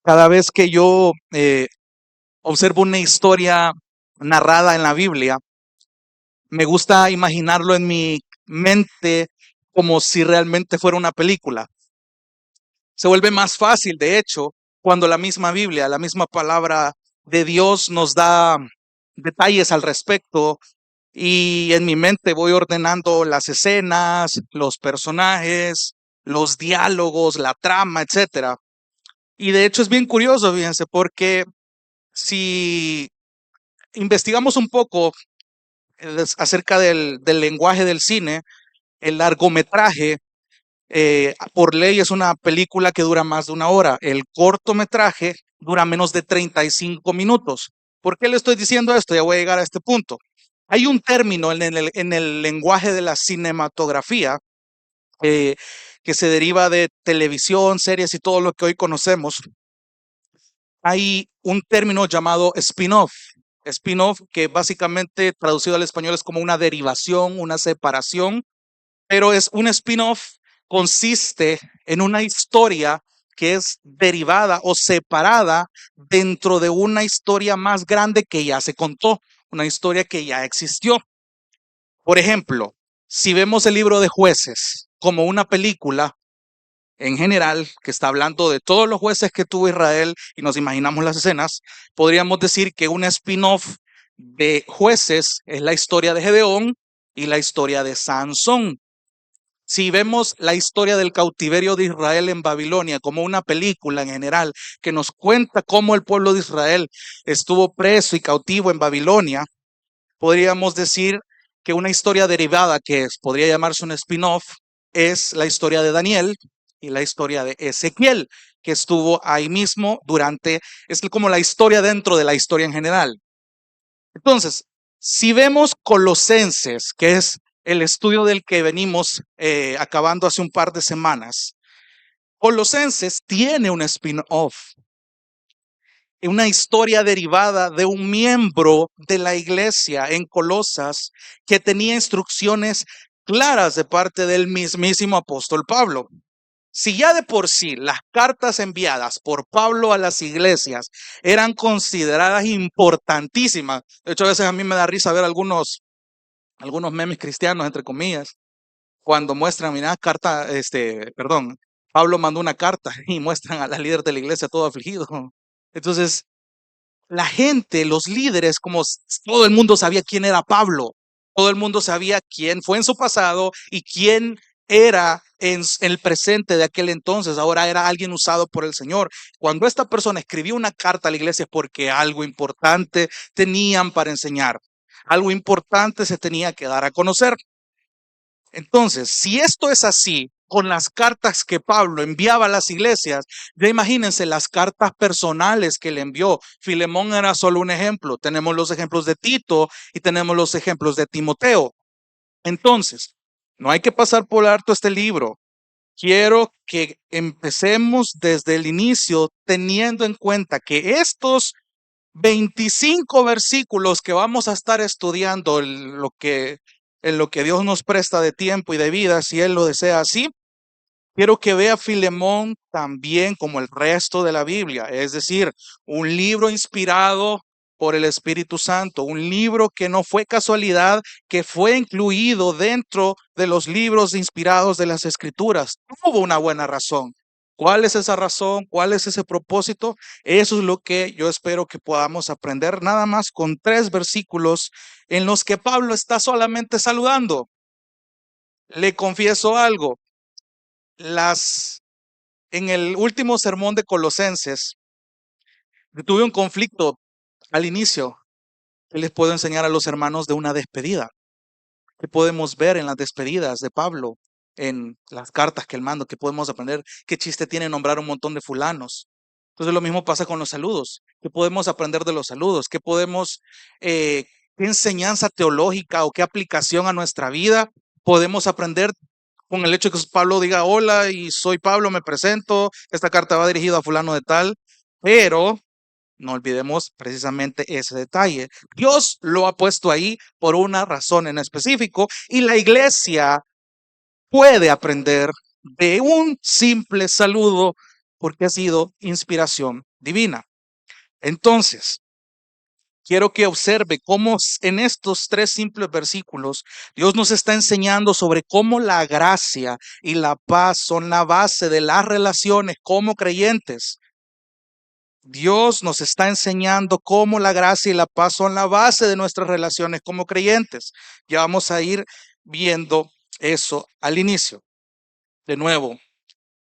Cada vez que yo observo una historia narrada en la Biblia, me gusta imaginarlo en mi mente como si realmente fuera una película. Se vuelve más fácil, de hecho, cuando la misma Biblia, la misma palabra de Dios nos da detalles al respecto y en mi mente voy ordenando las escenas, los personajes, los diálogos, la trama, etcétera. Y de hecho es bien curioso, fíjense, porque si investigamos un poco acerca del lenguaje del cine, el largometraje por ley es una película que dura más de una hora. El cortometraje dura menos de 35 minutos. ¿Por qué le estoy diciendo esto? Ya voy a llegar a este punto. Hay un término en el lenguaje de la cinematografía eh, que se deriva de televisión, series y todo lo que hoy conocemos. Hay un término llamado spin-off. Spin-off, que básicamente traducido al español es como una derivación, una separación, pero es un spin-off, consiste en una historia que es derivada o separada dentro de una historia más grande que ya se contó, una historia que ya existió. Por ejemplo, si vemos el libro de Jueces como una película, en general, que está hablando de todos los jueces que tuvo Israel y nos imaginamos las escenas, podríamos decir que un spin-off de jueces es la historia de Gedeón y la historia de Sansón. Si vemos la historia del cautiverio de Israel en Babilonia como una película en general que nos cuenta cómo el pueblo de Israel estuvo preso y cautivo en Babilonia, podríamos decir que una historia derivada podría llamarse un spin-off es la historia de Daniel y la historia de Ezequiel, que estuvo ahí mismo es como la historia dentro de la historia en general. Entonces, si vemos Colosenses, que es el estudio del que venimos acabando hace un par de semanas, Colosenses tiene un spin-off, una historia derivada de un miembro de la iglesia en Colosas que tenía instrucciones claras de parte del mismísimo apóstol Pablo. Si ya de por sí las cartas enviadas por Pablo a las iglesias eran consideradas importantísimas, de hecho a veces a mí me da risa ver algunos memes cristianos, entre comillas, cuando muestran, mira, Pablo mandó una carta y muestran a la líder de la iglesia todo afligido. Entonces, la gente, los líderes, todo el mundo sabía quién era Pablo, todo el mundo sabía quién fue en su pasado y quién era en el presente de aquel entonces. Ahora era alguien usado por el Señor. Cuando esta persona escribió una carta a la iglesia es porque algo importante tenían para enseñar, algo importante se tenía que dar a conocer. Entonces, si esto es así con las cartas que Pablo enviaba a las iglesias, ya imagínense las cartas personales que le envió. Filemón era solo un ejemplo. Tenemos los ejemplos de Tito y tenemos los ejemplos de Timoteo. Entonces, no hay que pasar por alto este libro. Quiero que empecemos desde el inicio teniendo en cuenta que estos 25 versículos que vamos a estar estudiando en lo que Dios nos presta de tiempo y de vida, si Él lo desea así, quiero que vea Filemón también como el resto de la Biblia, es decir, un libro inspirado por el Espíritu Santo, un libro que no fue casualidad, que fue incluido dentro de los libros inspirados de las Escrituras. Tuvo una buena razón. ¿Cuál es esa razón? ¿Cuál es ese propósito? Eso es lo que yo espero que podamos aprender nada más con 3 versículos en los que Pablo está solamente saludando. Le confieso algo, las en el último sermón de Colosenses, tuve un conflicto al inicio que les puedo enseñar a los hermanos de una despedida, que podemos ver en las despedidas de Pablo, en las cartas que él manda, que podemos aprender qué chiste tiene nombrar un montón de fulanos. Entonces lo mismo pasa con los saludos, qué podemos aprender de los saludos, qué enseñanza teológica o qué aplicación a nuestra vida podemos aprender con el hecho de que Pablo diga, hola, y soy Pablo, me presento, esta carta va dirigida a fulano de tal, pero no olvidemos precisamente ese detalle. Dios lo ha puesto ahí por una razón en específico y la iglesia puede aprender de un simple saludo porque ha sido inspiración divina. Entonces, quiero que observe cómo en estos 3 simples versículos Dios nos está enseñando sobre cómo la gracia y la paz son la base de las relaciones como creyentes. Dios nos está enseñando cómo la gracia y la paz son la base de nuestras relaciones como creyentes. Ya vamos a ir viendo eso al inicio. De nuevo,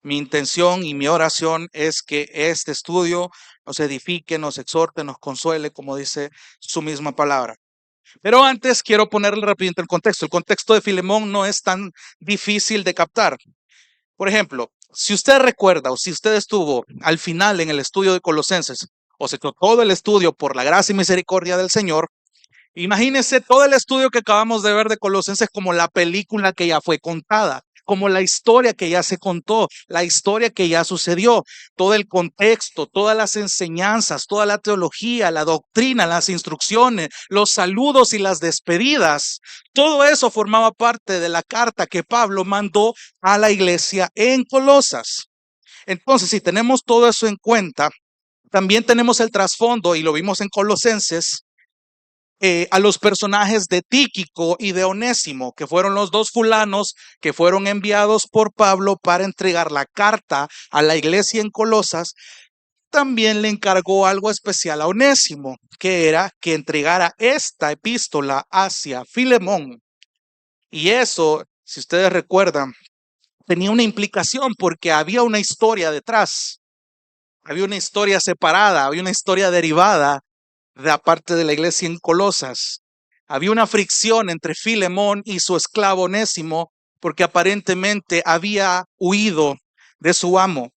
mi intención y mi oración es que este estudio nos edifique, nos exhorte, nos consuele, como dice su misma palabra. Pero antes quiero ponerle rapidito el contexto. El contexto de Filemón no es tan difícil de captar. Por ejemplo, si usted recuerda o si usted estuvo al final en el estudio de Colosenses o se trató todo el estudio por la gracia y misericordia del Señor, imagínese todo el estudio que acabamos de ver de Colosenses como la película que ya fue contada, como la historia que ya se contó, la historia que ya sucedió, todo el contexto, todas las enseñanzas, toda la teología, la doctrina, las instrucciones, los saludos y las despedidas. Todo eso formaba parte de la carta que Pablo mandó a la iglesia en Colosas. Entonces, si tenemos todo eso en cuenta, también tenemos el trasfondo, y lo vimos en Colosenses, a los personajes de Tíquico y de Onésimo, que fueron los 2 fulanos que fueron enviados por Pablo para entregar la carta a la iglesia en Colosas. También le encargó algo especial a Onésimo, que era que entregara esta epístola hacia Filemón. Y eso, si ustedes recuerdan, tenía una implicación porque había una historia detrás, había una historia separada, había una historia derivada de aparte de la iglesia en Colosas. Había una fricción entre Filemón y su esclavo Onésimo porque aparentemente había huido de su amo.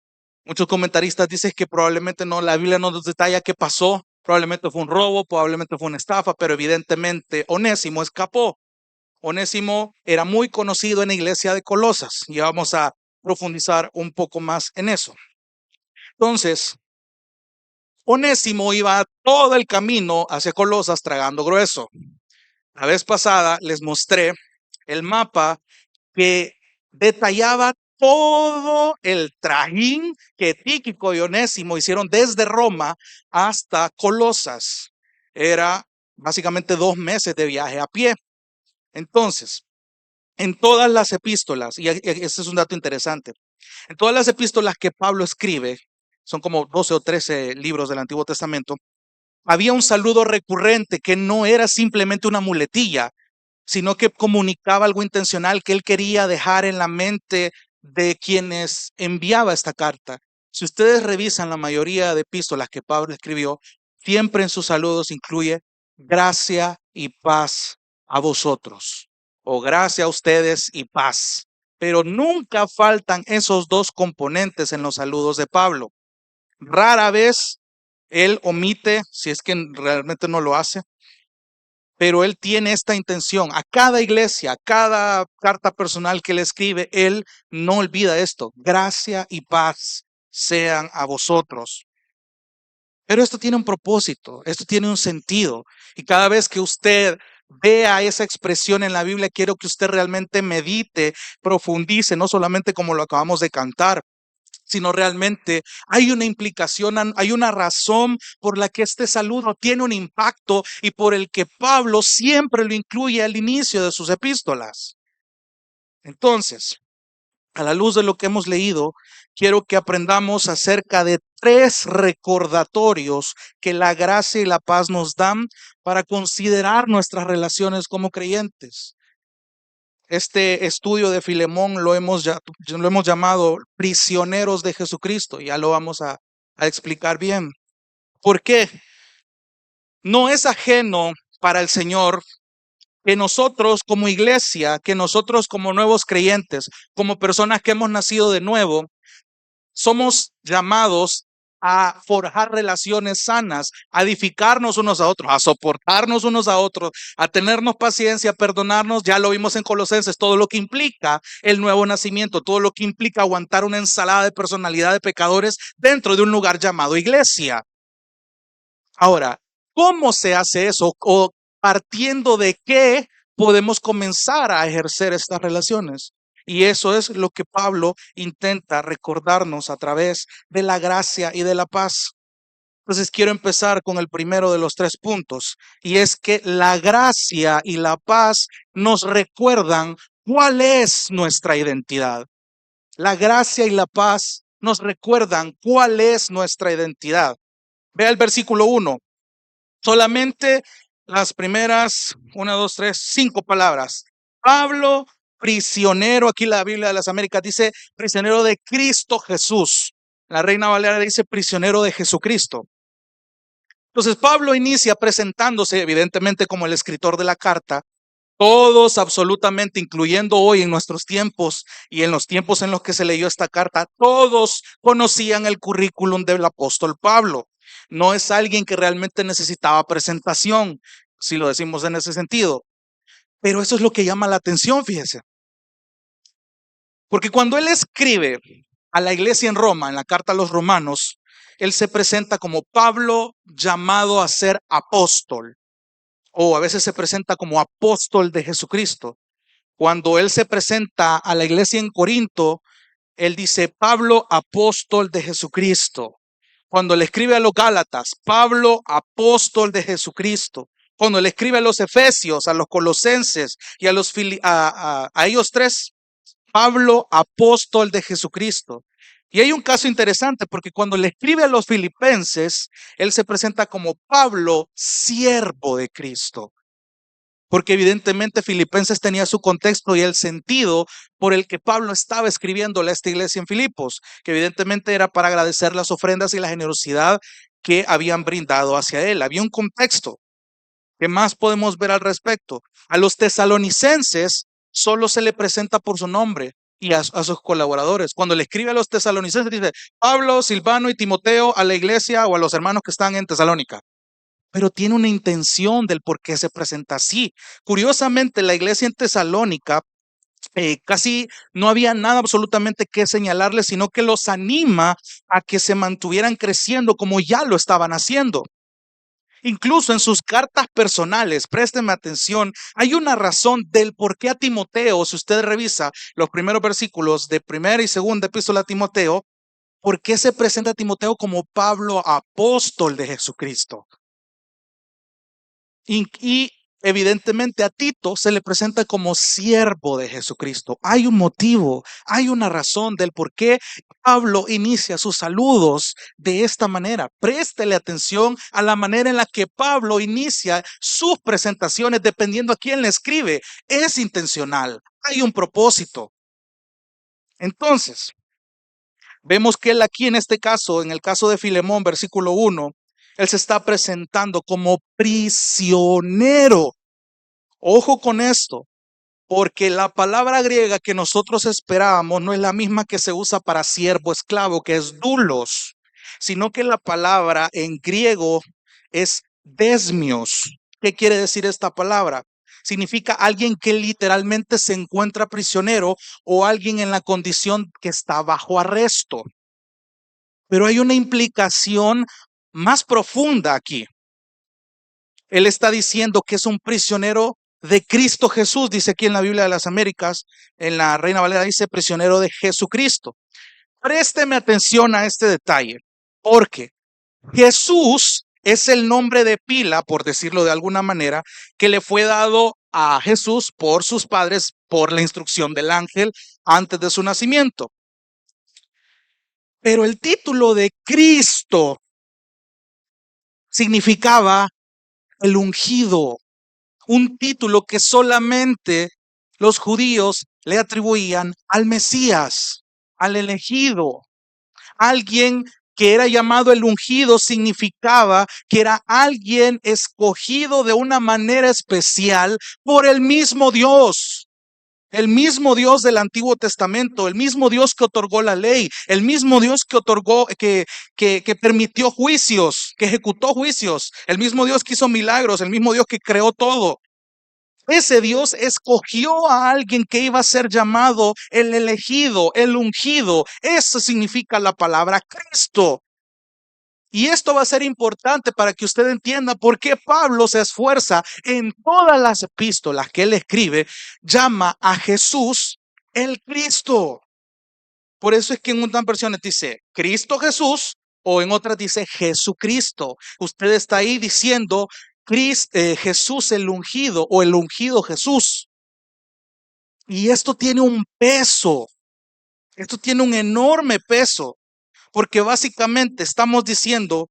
Muchos comentaristas dicen que probablemente no, la Biblia no nos detalla qué pasó, probablemente fue un robo, probablemente fue una estafa, pero evidentemente Onésimo escapó. Onésimo era muy conocido en la iglesia de Colosas y vamos a profundizar un poco más en eso. Entonces, Onésimo iba todo el camino hacia Colosas tragando grueso. La vez pasada les mostré el mapa que detallaba todo el trajín que Tíquico y Onésimo hicieron desde Roma hasta Colosas. Era básicamente 2 meses de viaje a pie. Entonces, en todas las epístolas, y ese es un dato interesante, en todas las epístolas que Pablo escribe, son como 12 o 13 libros del Antiguo Testamento, había un saludo recurrente que no era simplemente una muletilla, sino que comunicaba algo intencional que él quería dejar en la mente de quienes enviaba esta carta. Si ustedes revisan la mayoría de epístolas que Pablo escribió, siempre en sus saludos incluye gracia y paz a vosotros, o gracia a ustedes y paz. Pero nunca faltan esos 2 componentes en los saludos de Pablo. Rara vez él omite, si es que realmente no lo hace, pero él tiene esta intención. A cada iglesia, a cada carta personal que le escribe, él no olvida esto. Gracia y paz sean a vosotros. Pero esto tiene un propósito, esto tiene un sentido. Y cada vez que usted vea esa expresión en la Biblia, quiero que usted realmente medite, profundice, no solamente como lo acabamos de cantar, sino realmente hay una implicación, hay una razón por la que este saludo tiene un impacto y por el que Pablo siempre lo incluye al inicio de sus epístolas. Entonces, a la luz de lo que hemos leído, quiero que aprendamos acerca de 3 recordatorios que la gracia y la paz nos dan para considerar nuestras relaciones como creyentes. Este estudio de Filemón lo hemos llamado prisioneros de Jesucristo. Ya lo vamos a explicar bien. ¿Por qué? No es ajeno para el Señor que nosotros como iglesia, que nosotros como nuevos creyentes, como personas que hemos nacido de nuevo, somos llamados a forjar relaciones sanas, a edificarnos unos a otros, a soportarnos unos a otros, a tenernos paciencia, a perdonarnos. Ya lo vimos en Colosenses, todo lo que implica el nuevo nacimiento, todo lo que implica aguantar una ensalada de personalidad de pecadores dentro de un lugar llamado iglesia. Ahora, ¿cómo se hace eso? ¿O partiendo de qué podemos comenzar a ejercer estas relaciones? Y eso es lo que Pablo intenta recordarnos a través de la gracia y de la paz. Entonces quiero empezar con el primero de los tres puntos, y es que la gracia y la paz nos recuerdan cuál es nuestra identidad. La gracia y la paz nos recuerdan cuál es nuestra identidad. Vea el versículo 1. Solamente las primeras, 5 palabras. Pablo, prisionero, aquí la Biblia de las Américas dice prisionero de Cristo Jesús. La Reina Valera dice prisionero de Jesucristo. Entonces Pablo inicia presentándose evidentemente como el escritor de la carta. Todos absolutamente, incluyendo hoy en nuestros tiempos y en los tiempos en los que se leyó esta carta, todos conocían el currículum del apóstol Pablo. No es alguien que realmente necesitaba presentación, si lo decimos en ese sentido. Pero eso es lo que llama la atención, fíjese. Porque cuando él escribe a la iglesia en Roma, en la carta a los romanos, él se presenta como Pablo llamado a ser apóstol, o a veces se presenta como apóstol de Jesucristo. Cuando él se presenta a la iglesia en Corinto, él dice Pablo, apóstol de Jesucristo. Cuando le escribe a los Gálatas, Pablo, apóstol de Jesucristo. Cuando le escribe a los Efesios, a los Colosenses y a ellos tres, Pablo, apóstol de Jesucristo. Y hay un caso interesante porque cuando le escribe a los Filipenses, él se presenta como Pablo, siervo de Cristo. Porque evidentemente Filipenses tenía su contexto y el sentido por el que Pablo estaba escribiéndole a esta iglesia en Filipos, que evidentemente era para agradecer las ofrendas y la generosidad que habían brindado hacia él. Había un contexto. ¿Qué más podemos ver al respecto? A los tesalonicenses solo se le presenta por su nombre y a sus colaboradores. Cuando le escribe a los tesalonicenses dice Pablo, Silvano y Timoteo a la iglesia o a los hermanos que están en Tesalónica. Pero tiene una intención del por qué se presenta así. Curiosamente, la iglesia en Tesalónica casi no había nada absolutamente que señalarles, sino que los anima a que se mantuvieran creciendo como ya lo estaban haciendo. Incluso en sus cartas personales, présteme atención, hay una razón del por qué a Timoteo, si usted revisa los primeros versículos de primera y segunda epístola a Timoteo, ¿por qué se presenta a Timoteo como Pablo, apóstol de Jesucristo? Y evidentemente a Tito se le presenta como siervo de Jesucristo. Hay un motivo, hay una razón del por qué Pablo inicia sus saludos de esta manera. Préstele atención a la manera en la que Pablo inicia sus presentaciones dependiendo a quién le escribe. Es intencional, hay un propósito. Entonces, vemos que él aquí en este caso, en el caso de Filemón, versículo 1, él se está presentando como prisionero. Ojo con esto, porque la palabra griega que nosotros esperábamos no es la misma que se usa para siervo esclavo, que es doulos, sino que la palabra en griego es desmios. ¿Qué quiere decir esta palabra? Significa alguien que literalmente se encuentra prisionero o alguien en la condición que está bajo arresto. Pero hay una implicación más profunda aquí. Él está diciendo que es un prisionero de Cristo Jesús, dice aquí en la Biblia de las Américas, en la Reina Valera dice prisionero de Jesucristo. Présteme atención a este detalle, porque Jesús es el nombre de pila, por decirlo de alguna manera, que le fue dado a Jesús por sus padres, por la instrucción del ángel antes de su nacimiento. Pero el título de Cristo significaba el ungido, un título que solamente los judíos le atribuían al Mesías, al elegido. Alguien que era llamado el ungido significaba que era alguien escogido de una manera especial por el mismo Dios. El mismo Dios del Antiguo Testamento, el mismo Dios que otorgó la ley, el mismo Dios que otorgó, que permitió juicios, que ejecutó juicios, el mismo Dios que hizo milagros, el mismo Dios que creó todo. Ese Dios escogió a alguien que iba a ser llamado el elegido, el ungido. Eso significa la palabra Cristo. Y esto va a ser importante para que usted entienda por qué Pablo se esfuerza en todas las epístolas que él escribe, llama a Jesús el Cristo. Por eso es que en unas versiones dice Cristo Jesús o en otras dice Jesucristo. Usted está ahí diciendo Jesús el ungido o el ungido Jesús. Y esto tiene un peso, esto tiene un enorme peso, porque básicamente estamos diciendo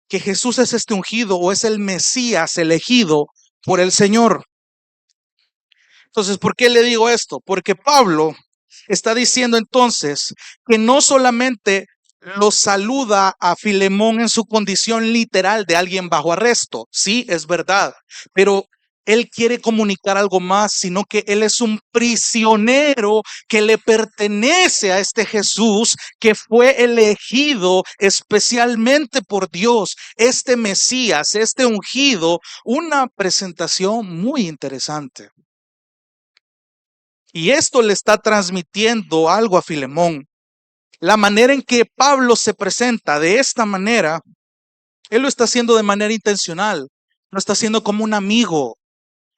que Jesús es este ungido o es el Mesías elegido por el Señor. Entonces, ¿por qué le digo esto? Porque Pablo está diciendo entonces que no solamente lo saluda a Filemón en su condición literal de alguien bajo arresto, sí, es verdad, pero él quiere comunicar algo más, sino que él es un prisionero que le pertenece a este Jesús que fue elegido especialmente por Dios, este Mesías, este ungido, una presentación muy interesante. Y esto le está transmitiendo algo a Filemón. La manera en que Pablo se presenta de esta manera, él lo está haciendo de manera intencional. Lo está haciendo como un amigo.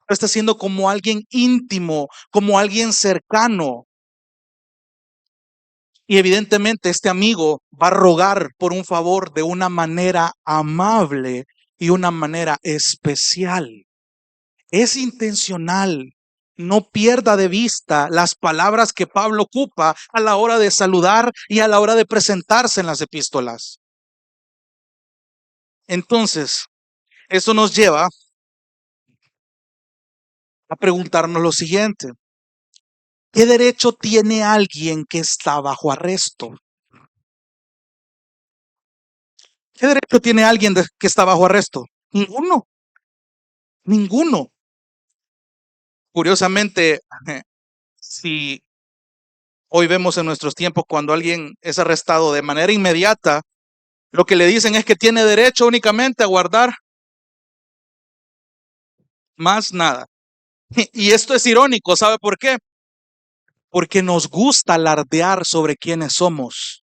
Lo está haciendo como alguien íntimo, como alguien cercano. Y evidentemente este amigo va a rogar por un favor de una manera amable y una manera especial. Es intencional. No pierda de vista las palabras que Pablo ocupa a la hora de saludar y a la hora de presentarse en las epístolas. Entonces, eso nos lleva a preguntarnos lo siguiente. ¿Qué derecho tiene alguien que está bajo arresto? ¿Qué derecho tiene alguien que está bajo arresto? Ninguno. Ninguno. Curiosamente, si hoy vemos en nuestros tiempos cuando alguien es arrestado de manera inmediata, lo que le dicen es que tiene derecho únicamente a guardar más nada. Y esto es irónico, ¿sabe por qué? Porque nos gusta alardear sobre quiénes somos.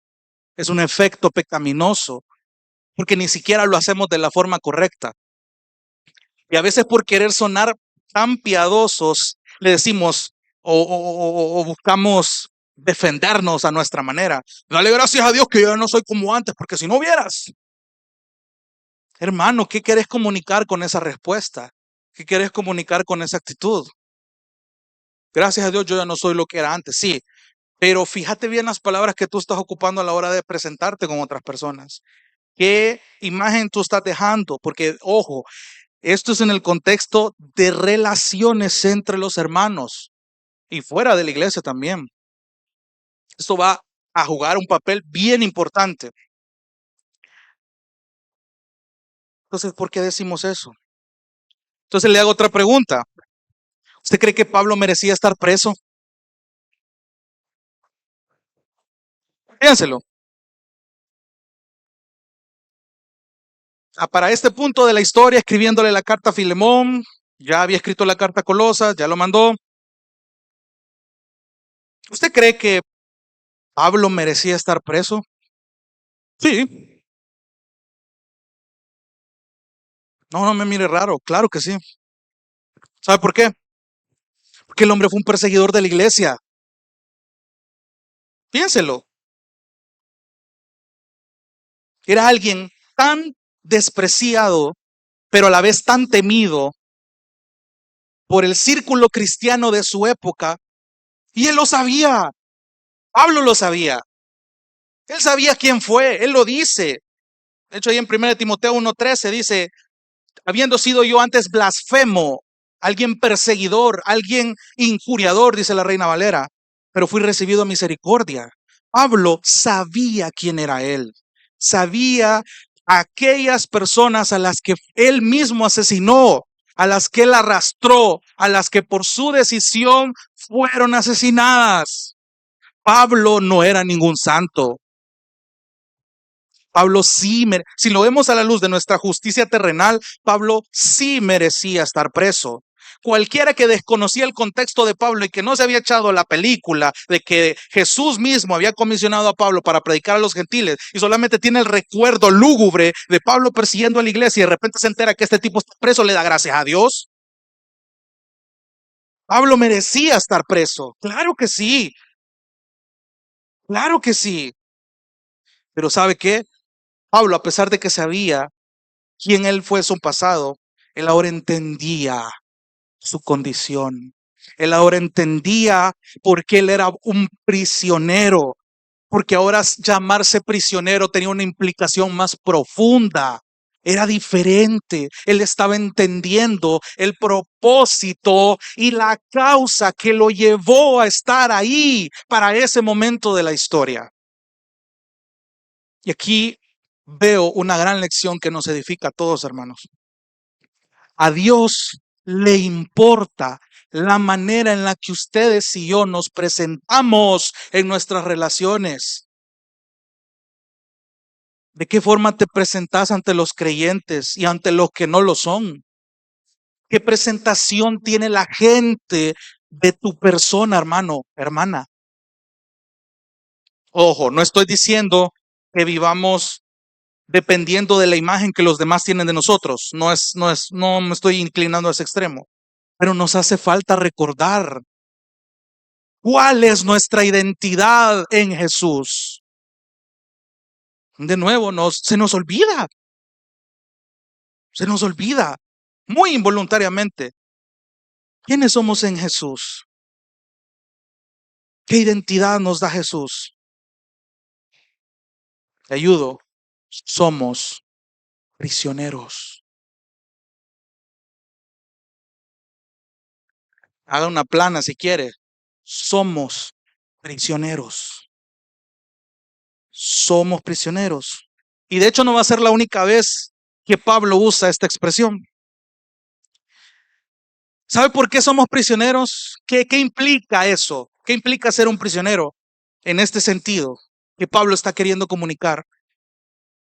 Es un efecto pecaminoso, porque ni siquiera lo hacemos de la forma correcta. Y a veces por querer sonar tan piadosos, le decimos o buscamos defendernos a nuestra manera. Dale gracias a Dios que yo no soy como antes, porque si no vieras. Hermano, ¿qué querés comunicar con esa respuesta? ¿Qué querés comunicar con esa actitud? Gracias a Dios yo ya no soy lo que era antes, sí, pero fíjate bien las palabras que tú estás ocupando a la hora de presentarte con otras personas. ¿Qué imagen tú estás dejando? Porque, ojo, esto es en el contexto de relaciones entre los hermanos y fuera de la iglesia también. Esto va a jugar un papel bien importante. Entonces, ¿por qué decimos eso? Entonces le hago otra pregunta. ¿Usted cree que Pablo merecía estar preso? Piénselo. Para este punto de la historia, escribiéndole la carta a Filemón, ya había escrito la carta a Colosas, ya lo mandó. ¿Usted cree que Pablo merecía estar preso? Sí. No, no me mire raro, claro que sí. ¿Sabe por qué? Porque el hombre fue un perseguidor de la iglesia. Piénselo. Era alguien tan despreciado, pero a la vez tan temido por el círculo cristiano de su época. Y él lo sabía. Pablo lo sabía. Él sabía quién fue. Él lo dice. De hecho, ahí en 1 Timoteo 1:13 dice, habiendo sido yo antes blasfemo, alguien perseguidor, alguien injuriador, dice la Reina Valera, pero fui recibido a misericordia. Pablo sabía quién era él. Sabía aquellas personas a las que él mismo asesinó, a las que él arrastró, a las que por su decisión fueron asesinadas. Pablo no era ningún santo. Pablo sí, si lo vemos a la luz de nuestra justicia terrenal, Pablo sí merecía estar preso. Cualquiera que desconocía el contexto de Pablo y que no se había echado la película de que Jesús mismo había comisionado a Pablo para predicar a los gentiles y solamente tiene el recuerdo lúgubre de Pablo persiguiendo a la iglesia y de repente se entera que este tipo está preso, le da gracias a Dios. Pablo merecía estar preso. Claro que sí, claro que sí. Pero ¿sabe qué? Pablo, a pesar de que sabía quién él fue en su pasado, él ahora entendía su condición. Él ahora entendía por qué él era un prisionero, porque ahora llamarse prisionero tenía una implicación más profunda. Era diferente. Él estaba entendiendo el propósito y la causa que lo llevó a estar ahí para ese momento de la historia. Y aquí veo una gran lección que nos edifica a todos, hermanos. A Dios le importa la manera en la que ustedes y yo nos presentamos en nuestras relaciones. ¿De qué forma te presentas ante los creyentes y ante los que no lo son? ¿Qué presentación tiene la gente de tu persona, hermano, hermana? Ojo, no estoy diciendo que vivamos dependiendo de la imagen que los demás tienen de nosotros. No me estoy inclinando a ese extremo. Pero nos hace falta recordar cuál es nuestra identidad en Jesús. De nuevo, se nos olvida, muy involuntariamente. ¿Quiénes somos en Jesús? ¿Qué identidad nos da Jesús? Te ayudo. Somos prisioneros. Haga una plana si quiere. Somos prisioneros. Somos prisioneros. Y de hecho no va a ser la única vez que Pablo usa esta expresión. ¿Sabe por qué somos prisioneros? ¿Qué implica eso? ¿Qué implica ser un prisionero en este sentido que Pablo está queriendo comunicar?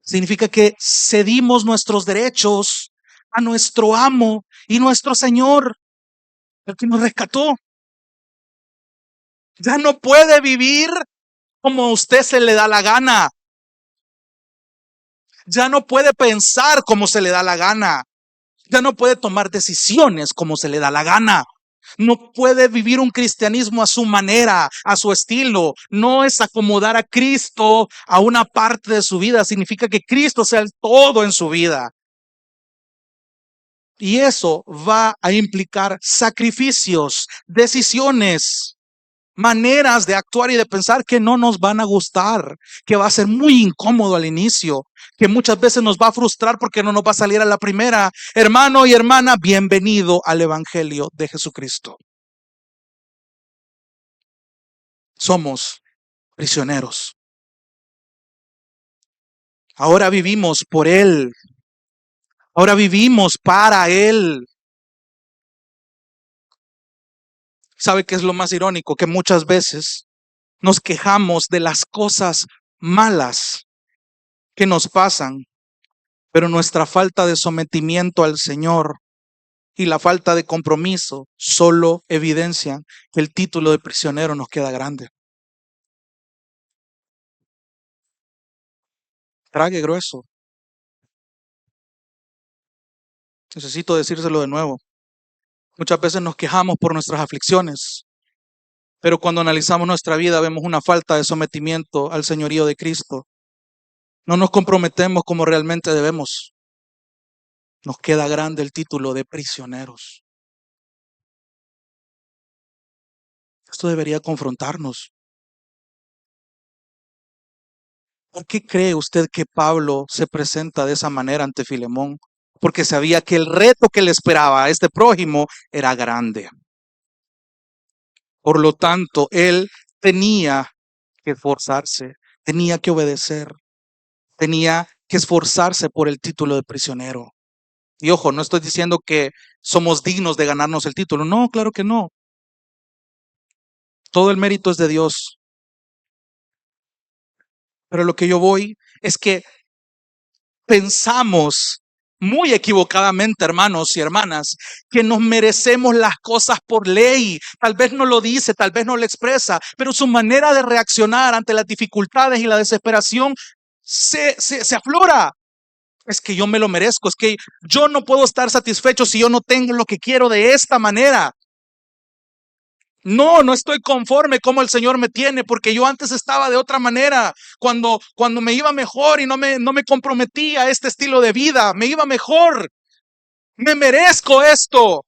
Significa que cedimos nuestros derechos a nuestro amo y nuestro Señor, el que nos rescató. Ya no puede vivir como a usted se le da la gana. Ya no puede pensar como se le da la gana. Ya no puede tomar decisiones como se le da la gana. No puede vivir un cristianismo a su manera, a su estilo. No es acomodar a Cristo a una parte de su vida. Significa que Cristo sea el todo en su vida. Y eso va a implicar sacrificios, decisiones, maneras de actuar y de pensar que no nos van a gustar, que va a ser muy incómodo al inicio, que muchas veces nos va a frustrar porque no nos va a salir a la primera. Hermano y hermana, bienvenido al Evangelio de Jesucristo. Somos prisioneros. Ahora vivimos por Él. Ahora vivimos para Él. ¿Sabe qué es lo más irónico? Que muchas veces nos quejamos de las cosas malas que nos pasan, pero nuestra falta de sometimiento al Señor y la falta de compromiso solo evidencian que el título de prisionero nos queda grande. Trague grueso. Necesito decírselo de nuevo. Muchas veces nos quejamos por nuestras aflicciones, pero cuando analizamos nuestra vida vemos una falta de sometimiento al señorío de Cristo. No nos comprometemos como realmente debemos. Nos queda grande el título de prisioneros. Esto debería confrontarnos. ¿Por qué cree usted que Pablo se presenta de esa manera ante Filemón? Porque sabía que el reto que le esperaba a este prójimo era grande. Por lo tanto, él tenía que esforzarse, tenía que obedecer, tenía que esforzarse por el título de prisionero. Y ojo, no estoy diciendo que somos dignos de ganarnos el título. No, claro que no. Todo el mérito es de Dios. Pero lo que yo voy es que pensamos muy equivocadamente, hermanos y hermanas, que nos merecemos las cosas por ley. Tal vez no lo dice, tal vez no lo expresa, pero su manera de reaccionar ante las dificultades y la desesperación se aflora. Es que yo me lo merezco, es que yo no puedo estar satisfecho si yo no tengo lo que quiero de esta manera. No, no estoy conforme como el Señor me tiene, porque yo antes estaba de otra manera, cuando me iba mejor y no me comprometía a este estilo de vida, me iba mejor, me merezco esto.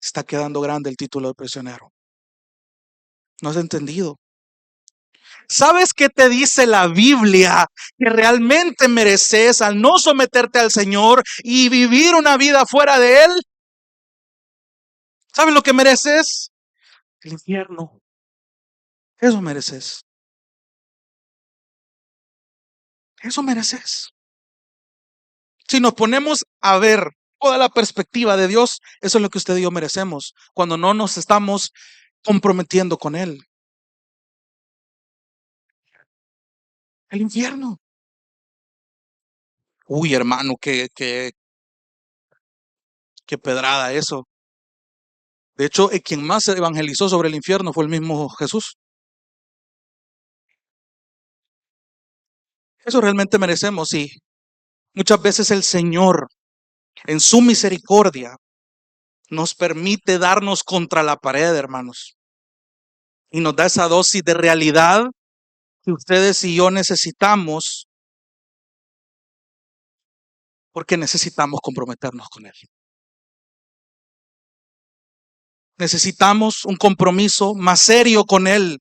Está quedando grande el título de prisionero. No has entendido. ¿Sabes qué te dice la Biblia? Que realmente mereces al no someterte al Señor y vivir una vida fuera de Él. ¿Sabes lo que mereces? El infierno. Eso mereces. Eso mereces. Si nos ponemos a ver toda la perspectiva de Dios, eso es lo que usted y yo merecemos cuando no nos estamos comprometiendo con Él. El infierno. Uy, hermano, qué pedrada eso. De hecho, quien más evangelizó sobre el infierno fue el mismo Jesús. Eso realmente merecemos y muchas veces el Señor, en su misericordia, nos permite darnos contra la pared, hermanos, y nos da esa dosis de realidad que ustedes y yo necesitamos porque necesitamos comprometernos con Él. Necesitamos un compromiso más serio con Él.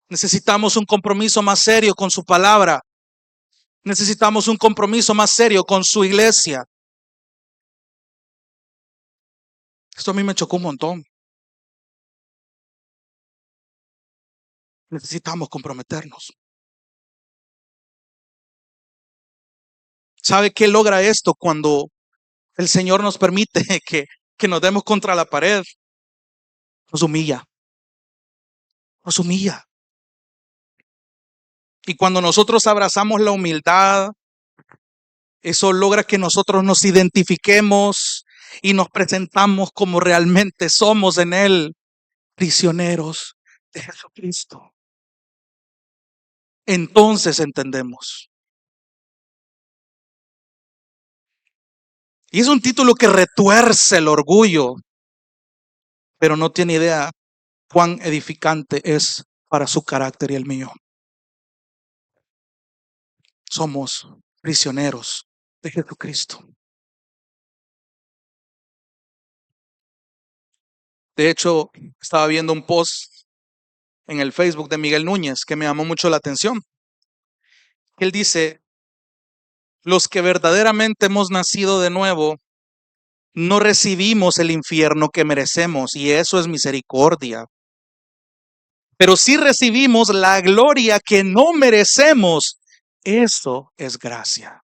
Necesitamos un compromiso más serio con su palabra. Necesitamos un compromiso más serio con su iglesia. Esto a mí me chocó un montón. Necesitamos comprometernos. ¿Sabe qué logra esto cuando el Señor nos permite que nos demos contra la pared? Nos humilla. Nos humilla. Y cuando nosotros abrazamos la humildad, eso logra que nosotros nos identifiquemos y nos presentamos como realmente somos en Él, prisioneros de Jesucristo. Entonces entendemos. Y es un título que retuerce el orgullo, pero no tiene idea cuán edificante es para su carácter y el mío. Somos prisioneros de Jesucristo. De hecho, estaba viendo un post en el Facebook de Miguel Núñez que me llamó mucho la atención. Él dice, los que verdaderamente hemos nacido de nuevo, no recibimos el infierno que merecemos y eso es misericordia. Pero sí recibimos la gloria que no merecemos. Eso es gracia.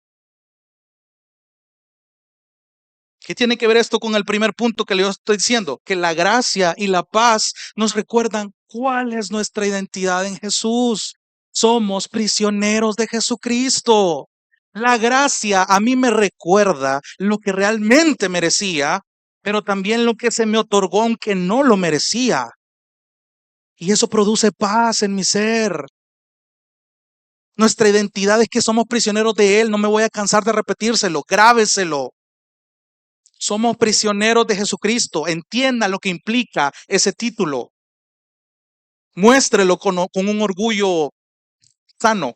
¿Qué tiene que ver esto con el primer punto que le estoy diciendo? Que la gracia y la paz nos recuerdan cuál es nuestra identidad en Jesús. Somos prisioneros de Jesucristo. La gracia a mí me recuerda lo que realmente merecía, pero también lo que se me otorgó aunque no lo merecía. Y eso produce paz en mi ser. Nuestra identidad es que somos prisioneros de Él. No me voy a cansar de repetírselo. Grábeselo. Somos prisioneros de Jesucristo. Entienda lo que implica ese título. Muéstrelo con un orgullo sano.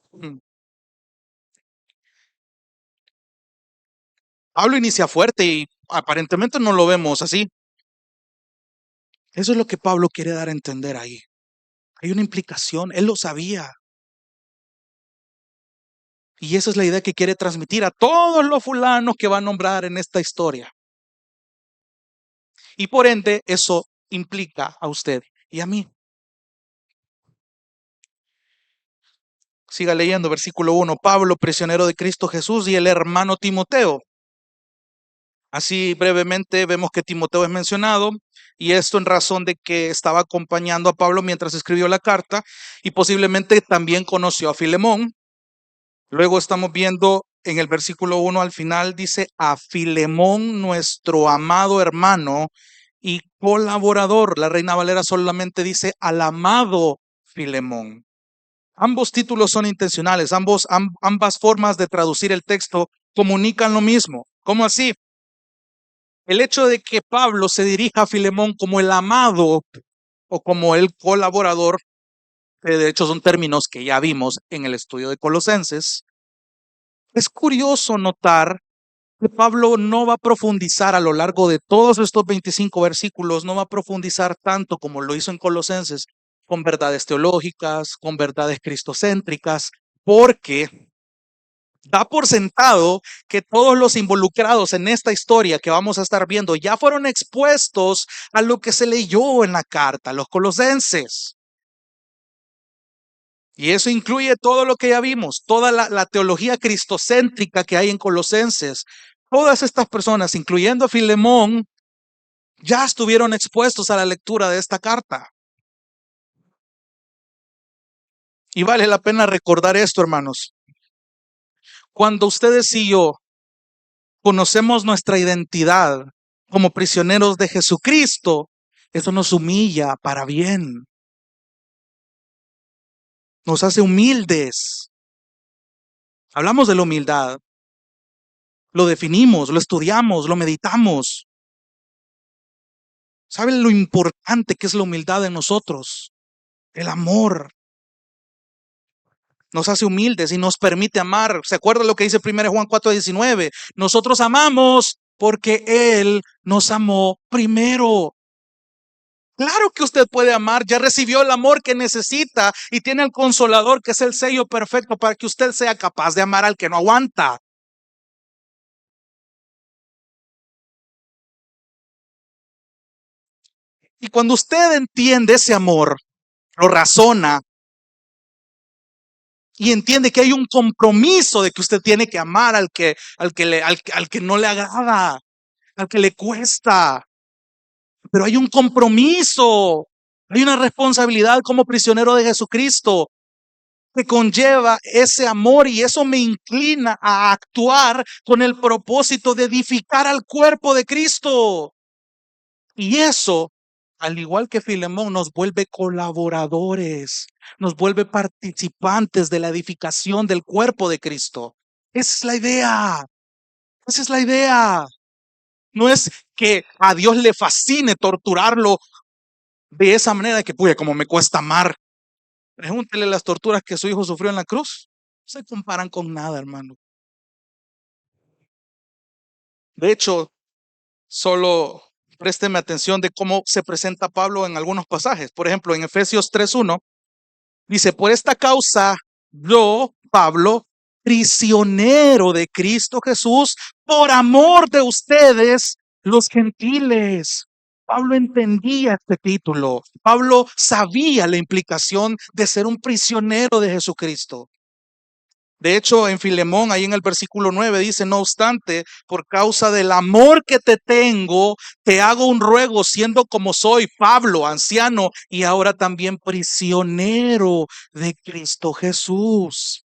Pablo inicia fuerte y aparentemente no lo vemos así. Eso es lo que Pablo quiere dar a entender ahí. Hay una implicación, él lo sabía. Y esa es la idea que quiere transmitir a todos los fulanos que va a nombrar en esta historia. Y por ende, eso implica a usted y a mí. Siga leyendo, versículo 1. Pablo, prisionero de Cristo Jesús, y el hermano Timoteo. Así brevemente vemos que Timoteo es mencionado, y esto en razón de que estaba acompañando a Pablo mientras escribió la carta, y posiblemente también conoció a Filemón. Luego estamos viendo en el versículo 1 al final, dice a Filemón, nuestro amado hermano y colaborador. La Reina Valera solamente dice al amado Filemón. Ambos títulos son intencionales, ambas formas de traducir el texto comunican lo mismo. ¿Cómo así? el hecho de que Pablo se dirija a Filemón como el amado o como el colaborador, que de hecho son términos que ya vimos en el estudio de Colosenses, es curioso notar que Pablo no va a profundizar a lo largo de todos estos 25 versículos, no va a profundizar tanto como lo hizo en Colosenses, con verdades teológicas, con verdades cristocéntricas, porque da por sentado que todos los involucrados en esta historia que vamos a estar viendo ya fueron expuestos a lo que se leyó en la carta a los colosenses. Y eso incluye todo lo que ya vimos, toda la teología cristocéntrica que hay en Colosenses. Todas estas personas, incluyendo a Filemón, ya estuvieron expuestos a la lectura de esta carta. Y vale la pena recordar esto, hermanos. Cuando ustedes y yo conocemos nuestra identidad como prisioneros de Jesucristo, eso nos humilla para bien. Nos hace humildes. Hablamos de la humildad. Lo definimos, lo estudiamos, lo meditamos. ¿Saben lo importante que es la humildad en nosotros? El amor. Nos hace humildes y nos permite amar. ¿Se acuerda lo que dice 1 Juan 4:19? Nosotros amamos porque Él nos amó primero. Claro que usted puede amar, ya recibió el amor que necesita y tiene el Consolador, que es el sello perfecto para que usted sea capaz de amar al que no aguanta. Y cuando usted entiende ese amor, lo razona y entiende que hay un compromiso de que usted tiene que amar al que no le agrada, al que le cuesta, pero hay un compromiso, hay una responsabilidad como prisionero de Jesucristo que conlleva ese amor, y eso me inclina a actuar con el propósito de edificar al cuerpo de Cristo. Y eso, al igual que Filemón, nos vuelve colaboradores, nos vuelve participantes de la edificación del cuerpo de Cristo. Esa es la idea. Esa es la idea. No es que a Dios le fascine torturarlo de esa manera que, puya, como me cuesta amar. Pregúntele las torturas que su hijo sufrió en la cruz. No se comparan con nada, hermano. De hecho, solo présteme atención de cómo se presenta Pablo en algunos pasajes. Por ejemplo, en Efesios 3:1 dice: por esta causa yo, Pablo, prisionero de Cristo Jesús, por amor de ustedes, los gentiles. Pablo entendía este título. Pablo sabía la implicación de ser un prisionero de Jesucristo. De hecho, en Filemón, ahí en el versículo 9 dice: no obstante, por causa del amor que te tengo, te hago un ruego, siendo como soy, Pablo, anciano y ahora también prisionero de Cristo Jesús.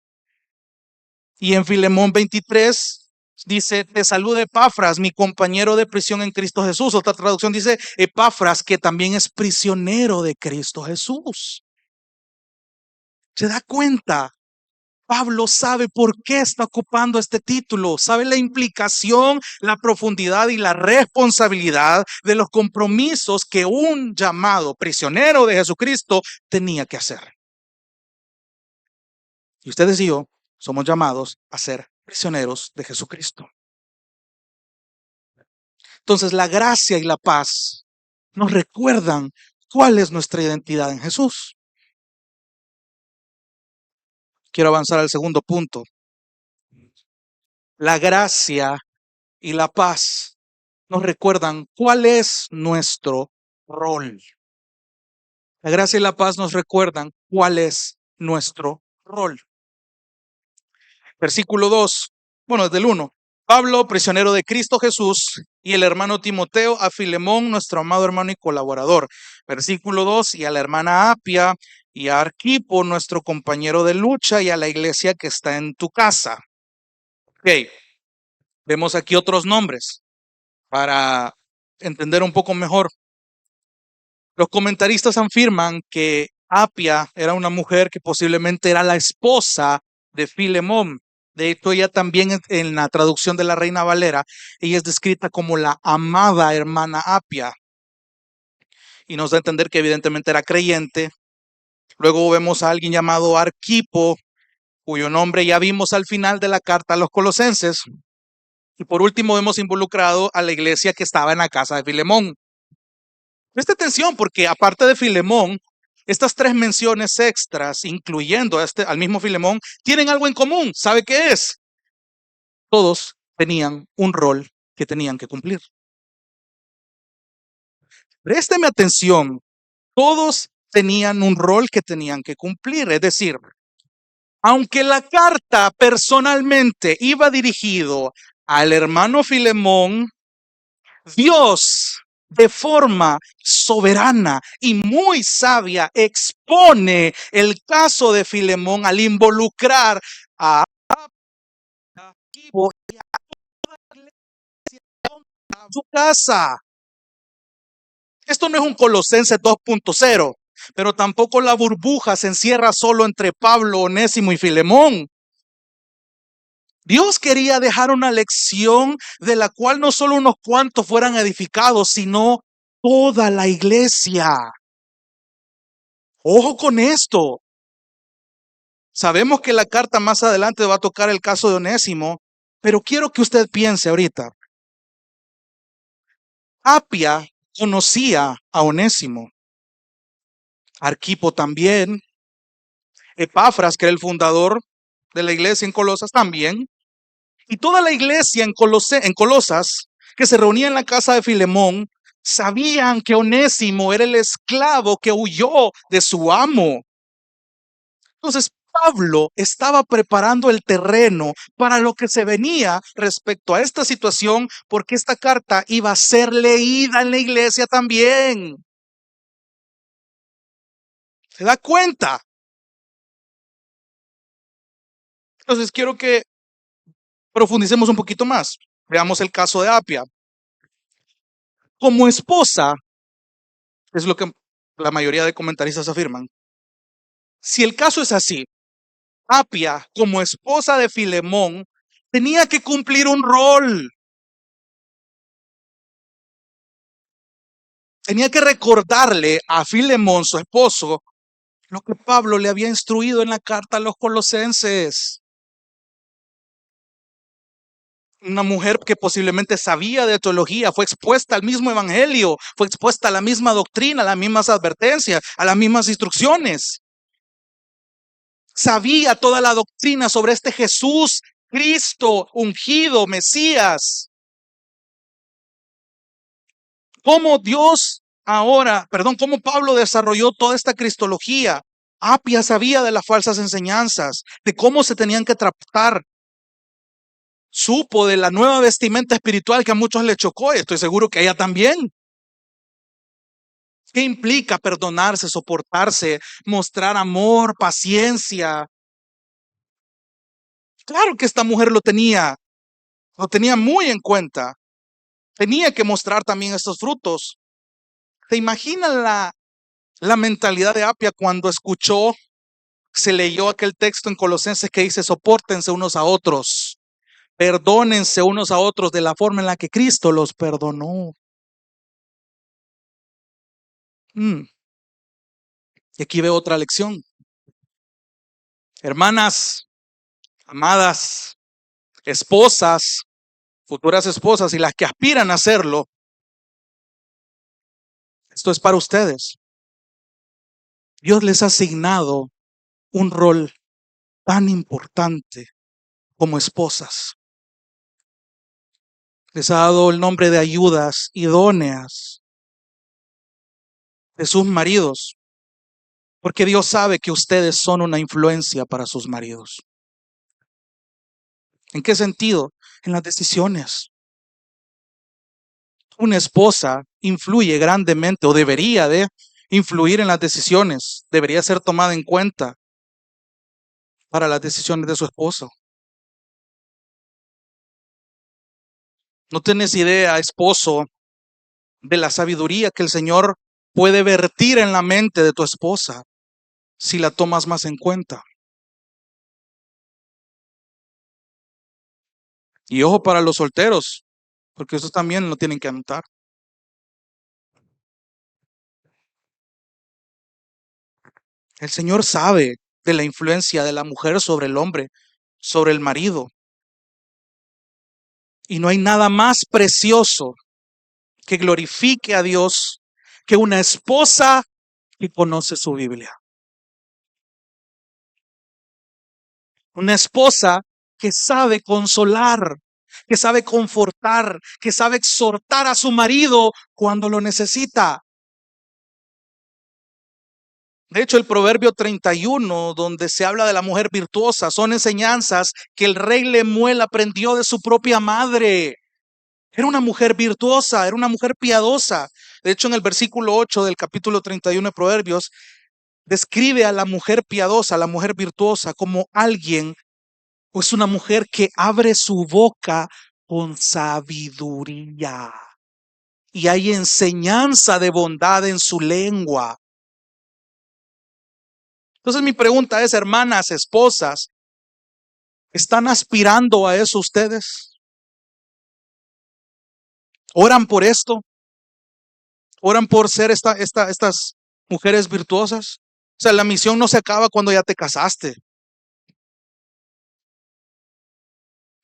Y en Filemón 23 dice: te saluda Epafras, mi compañero de prisión en Cristo Jesús. Otra traducción dice: Epafras, que también es prisionero de Cristo Jesús. ¿Se da cuenta? Pablo sabe por qué está ocupando este título, sabe la implicación, la profundidad y la responsabilidad de los compromisos que un llamado prisionero de Jesucristo tenía que hacer. Y ustedes y yo somos llamados a ser prisioneros de Jesucristo. Entonces, la gracia y la paz nos recuerdan cuál es nuestra identidad en Jesús. Quiero avanzar al segundo punto. La gracia y la paz nos recuerdan cuál es nuestro rol. La gracia y la paz nos recuerdan cuál es nuestro rol. Versículo 2, bueno, desde el 1. Pablo, prisionero de Cristo Jesús, y el hermano Timoteo, a Filemón, nuestro amado hermano y colaborador. Versículo 2, y a la hermana Apia, y a Arquipo, nuestro compañero de lucha, y a la iglesia que está en tu casa. Ok, vemos aquí otros nombres para entender un poco mejor. Los comentaristas afirman que Apia era una mujer que posiblemente era la esposa de Filemón. De hecho, ella también en la traducción de la Reina Valera, ella es descrita como la amada hermana Apia y nos da a entender que evidentemente era creyente. Luego vemos a alguien llamado Arquipo, cuyo nombre ya vimos al final de la carta a los colosenses. Y por último vemos involucrado a la iglesia que estaba en la casa de Filemón. Presta atención porque aparte de Filemón, estas tres menciones extras, incluyendo al mismo Filemón, tienen algo en común. ¿Sabe qué es? Todos tenían un rol que tenían que cumplir. Présteme atención, todos tenían un rol que tenían que cumplir. Es decir, aunque la carta personalmente iba dirigido al hermano Filemón, Dios de forma soberana y muy sabia expone el caso de Filemón al involucrar a su casa. Esto no es un Colosenses 2.0, pero tampoco la burbuja se encierra solo entre Pablo, Onésimo y Filemón. Dios quería dejar una lección de la cual no solo unos cuantos fueran edificados, sino toda la iglesia. Ojo con esto. Sabemos que la carta más adelante va a tocar el caso de Onésimo, pero quiero que usted piense ahorita. Apia conocía a Onésimo, Arquipo también, Epafras, que era el fundador de la iglesia en Colosas también, y toda la iglesia en Colosas, que se reunía en la casa de Filemón, sabían que Onésimo era el esclavo que huyó de su amo. Entonces, Pablo estaba preparando el terreno para lo que se venía respecto a esta situación, porque esta carta iba a ser leída en la iglesia también. ¿Se da cuenta? Entonces, quiero que profundicemos un poquito más. Veamos el caso de Apia. Como esposa, es lo que la mayoría de comentaristas afirman. Si el caso es así, Apia, como esposa de Filemón, tenía que cumplir un rol. Tenía que recordarle a Filemón, su esposo, lo que Pablo le había instruido en la carta a los colosenses. Una mujer que posiblemente sabía de teología, fue expuesta al mismo evangelio, fue expuesta a la misma doctrina, a las mismas advertencias, a las mismas instrucciones. Sabía toda la doctrina sobre este Jesús, Cristo, ungido, Mesías. Cómo cómo Pablo desarrolló toda esta cristología. Apia sabía de las falsas enseñanzas, de cómo se tenían que tratar. Supo de la nueva vestimenta espiritual que a muchos le chocó, y estoy seguro que a ella también. ¿Qué implica perdonarse, soportarse, mostrar amor, paciencia? Claro que esta mujer lo tenía muy en cuenta. Tenía que mostrar también estos frutos. ¿Se imagina la mentalidad de Apia cuando se leyó aquel texto en Colosenses que dice, sopórtense unos a otros, perdónense unos a otros de la forma en la que Cristo los perdonó? Y aquí veo otra lección. Hermanas, amadas, esposas, futuras esposas y las que aspiran a hacerlo, esto es para ustedes. Dios les ha asignado un rol tan importante como esposas. Les ha dado el nombre de ayudas idóneas de sus maridos, porque Dios sabe que ustedes son una influencia para sus maridos. ¿En qué sentido? En las decisiones. Una esposa influye grandemente o debería de influir en las decisiones, debería ser tomada en cuenta para las decisiones de su esposo. No tienes idea, esposo, de la sabiduría que el Señor puede vertir en la mente de tu esposa si la tomas más en cuenta. Y ojo para los solteros, porque eso también lo tienen que anotar. El Señor sabe de la influencia de la mujer sobre el hombre, sobre el marido. Y no hay nada más precioso que glorifique a Dios que una esposa que conoce su Biblia. Una esposa que sabe consolar, que sabe confortar, que sabe exhortar a su marido cuando lo necesita. De hecho, el Proverbio 31, donde se habla de la mujer virtuosa, son enseñanzas que el rey Lemuel aprendió de su propia madre. Era una mujer virtuosa, era una mujer piadosa. De hecho, en el versículo 8 del capítulo 31 de Proverbios, describe a la mujer piadosa, a la mujer virtuosa, como alguien, o es una mujer que abre su boca con sabiduría. Y hay enseñanza de bondad en su lengua. Entonces mi pregunta es, hermanas, esposas, ¿están aspirando a eso ustedes? ¿Oran por esto? ¿Oran por ser estas mujeres virtuosas? O sea, la misión no se acaba cuando ya te casaste.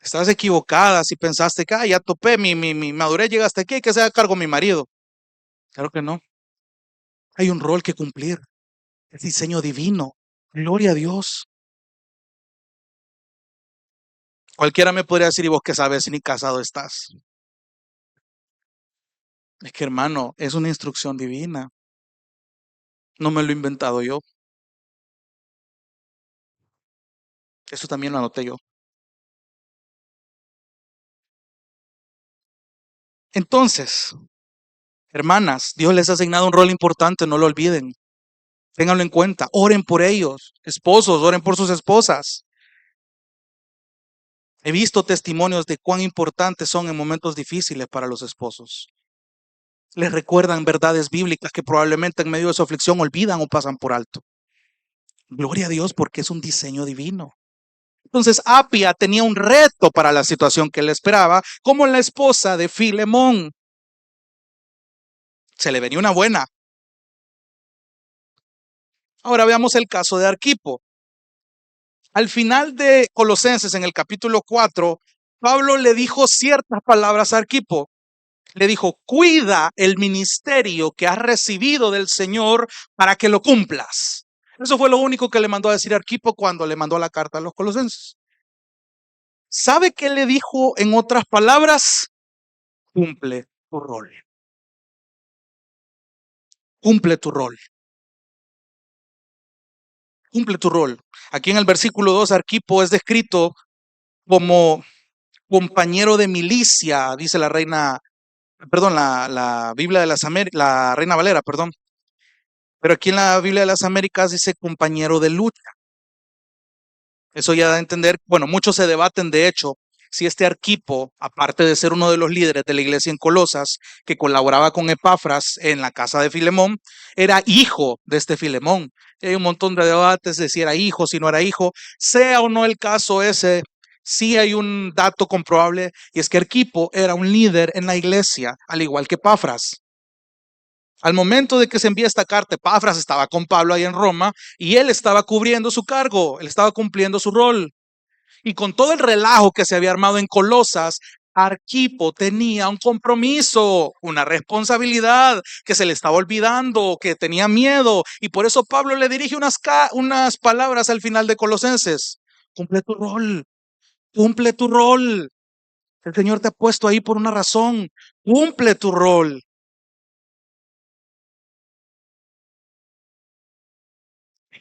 Estás equivocada si pensaste que ya topé, mi madurez llega hasta aquí, que se haga cargo mi marido. Claro que no. Hay un rol que cumplir. Es diseño divino. Gloria a Dios. Cualquiera me podría decir, ¿y vos qué sabes si ni casado estás? Es que, hermano, es una instrucción divina. No me lo he inventado yo. Eso también lo anoté yo. Entonces, hermanas, Dios les ha asignado un rol importante, no lo olviden. Ténganlo en cuenta. Oren por ellos. Esposos, oren por sus esposas. He visto testimonios de cuán importantes son en momentos difíciles para los esposos. Les recuerdan verdades bíblicas que probablemente en medio de su aflicción olvidan o pasan por alto. Gloria a Dios porque es un diseño divino. Entonces Apia tenía un reto para la situación que le esperaba, como la esposa de Filemón. Se le venía una buena. Ahora veamos el caso de Arquipo. Al final de Colosenses, en el capítulo 4, Pablo le dijo ciertas palabras a Arquipo. Le dijo, cuida el ministerio que has recibido del Señor para que lo cumplas. Eso fue lo único que le mandó a decir Arquipo cuando le mandó la carta a los colosenses. ¿Sabe qué le dijo en otras palabras? Cumple tu rol. Cumple tu rol. Cumple tu rol. Aquí en el versículo 2, Arquipo es descrito como compañero de milicia, dice la reina, perdón, la Biblia de las Américas, la Reina Valera, perdón. Pero aquí en la Biblia de las Américas dice compañero de lucha. Eso ya da a entender, bueno, muchos se debaten, de hecho, si este Arquipo, aparte de ser uno de los líderes de la iglesia en Colosas, que colaboraba con Epafras en la casa de Filemón, era hijo de este Filemón. Y hay un montón de debates de si era hijo, si no era hijo. Sea o no el caso ese, sí hay un dato comprobable, y es que Arquipo era un líder en la iglesia, al igual que Epafras. Al momento de que se envía esta carta, Epafras estaba con Pablo ahí en Roma y él estaba cubriendo su cargo, él estaba cumpliendo su rol. Y con todo el relajo que se había armado en Colosas, Arquipo tenía un compromiso, una responsabilidad que se le estaba olvidando, que tenía miedo. Y por eso Pablo le dirige unas palabras al final de Colosenses. Cumple tu rol, cumple tu rol. El Señor te ha puesto ahí por una razón. Cumple tu rol.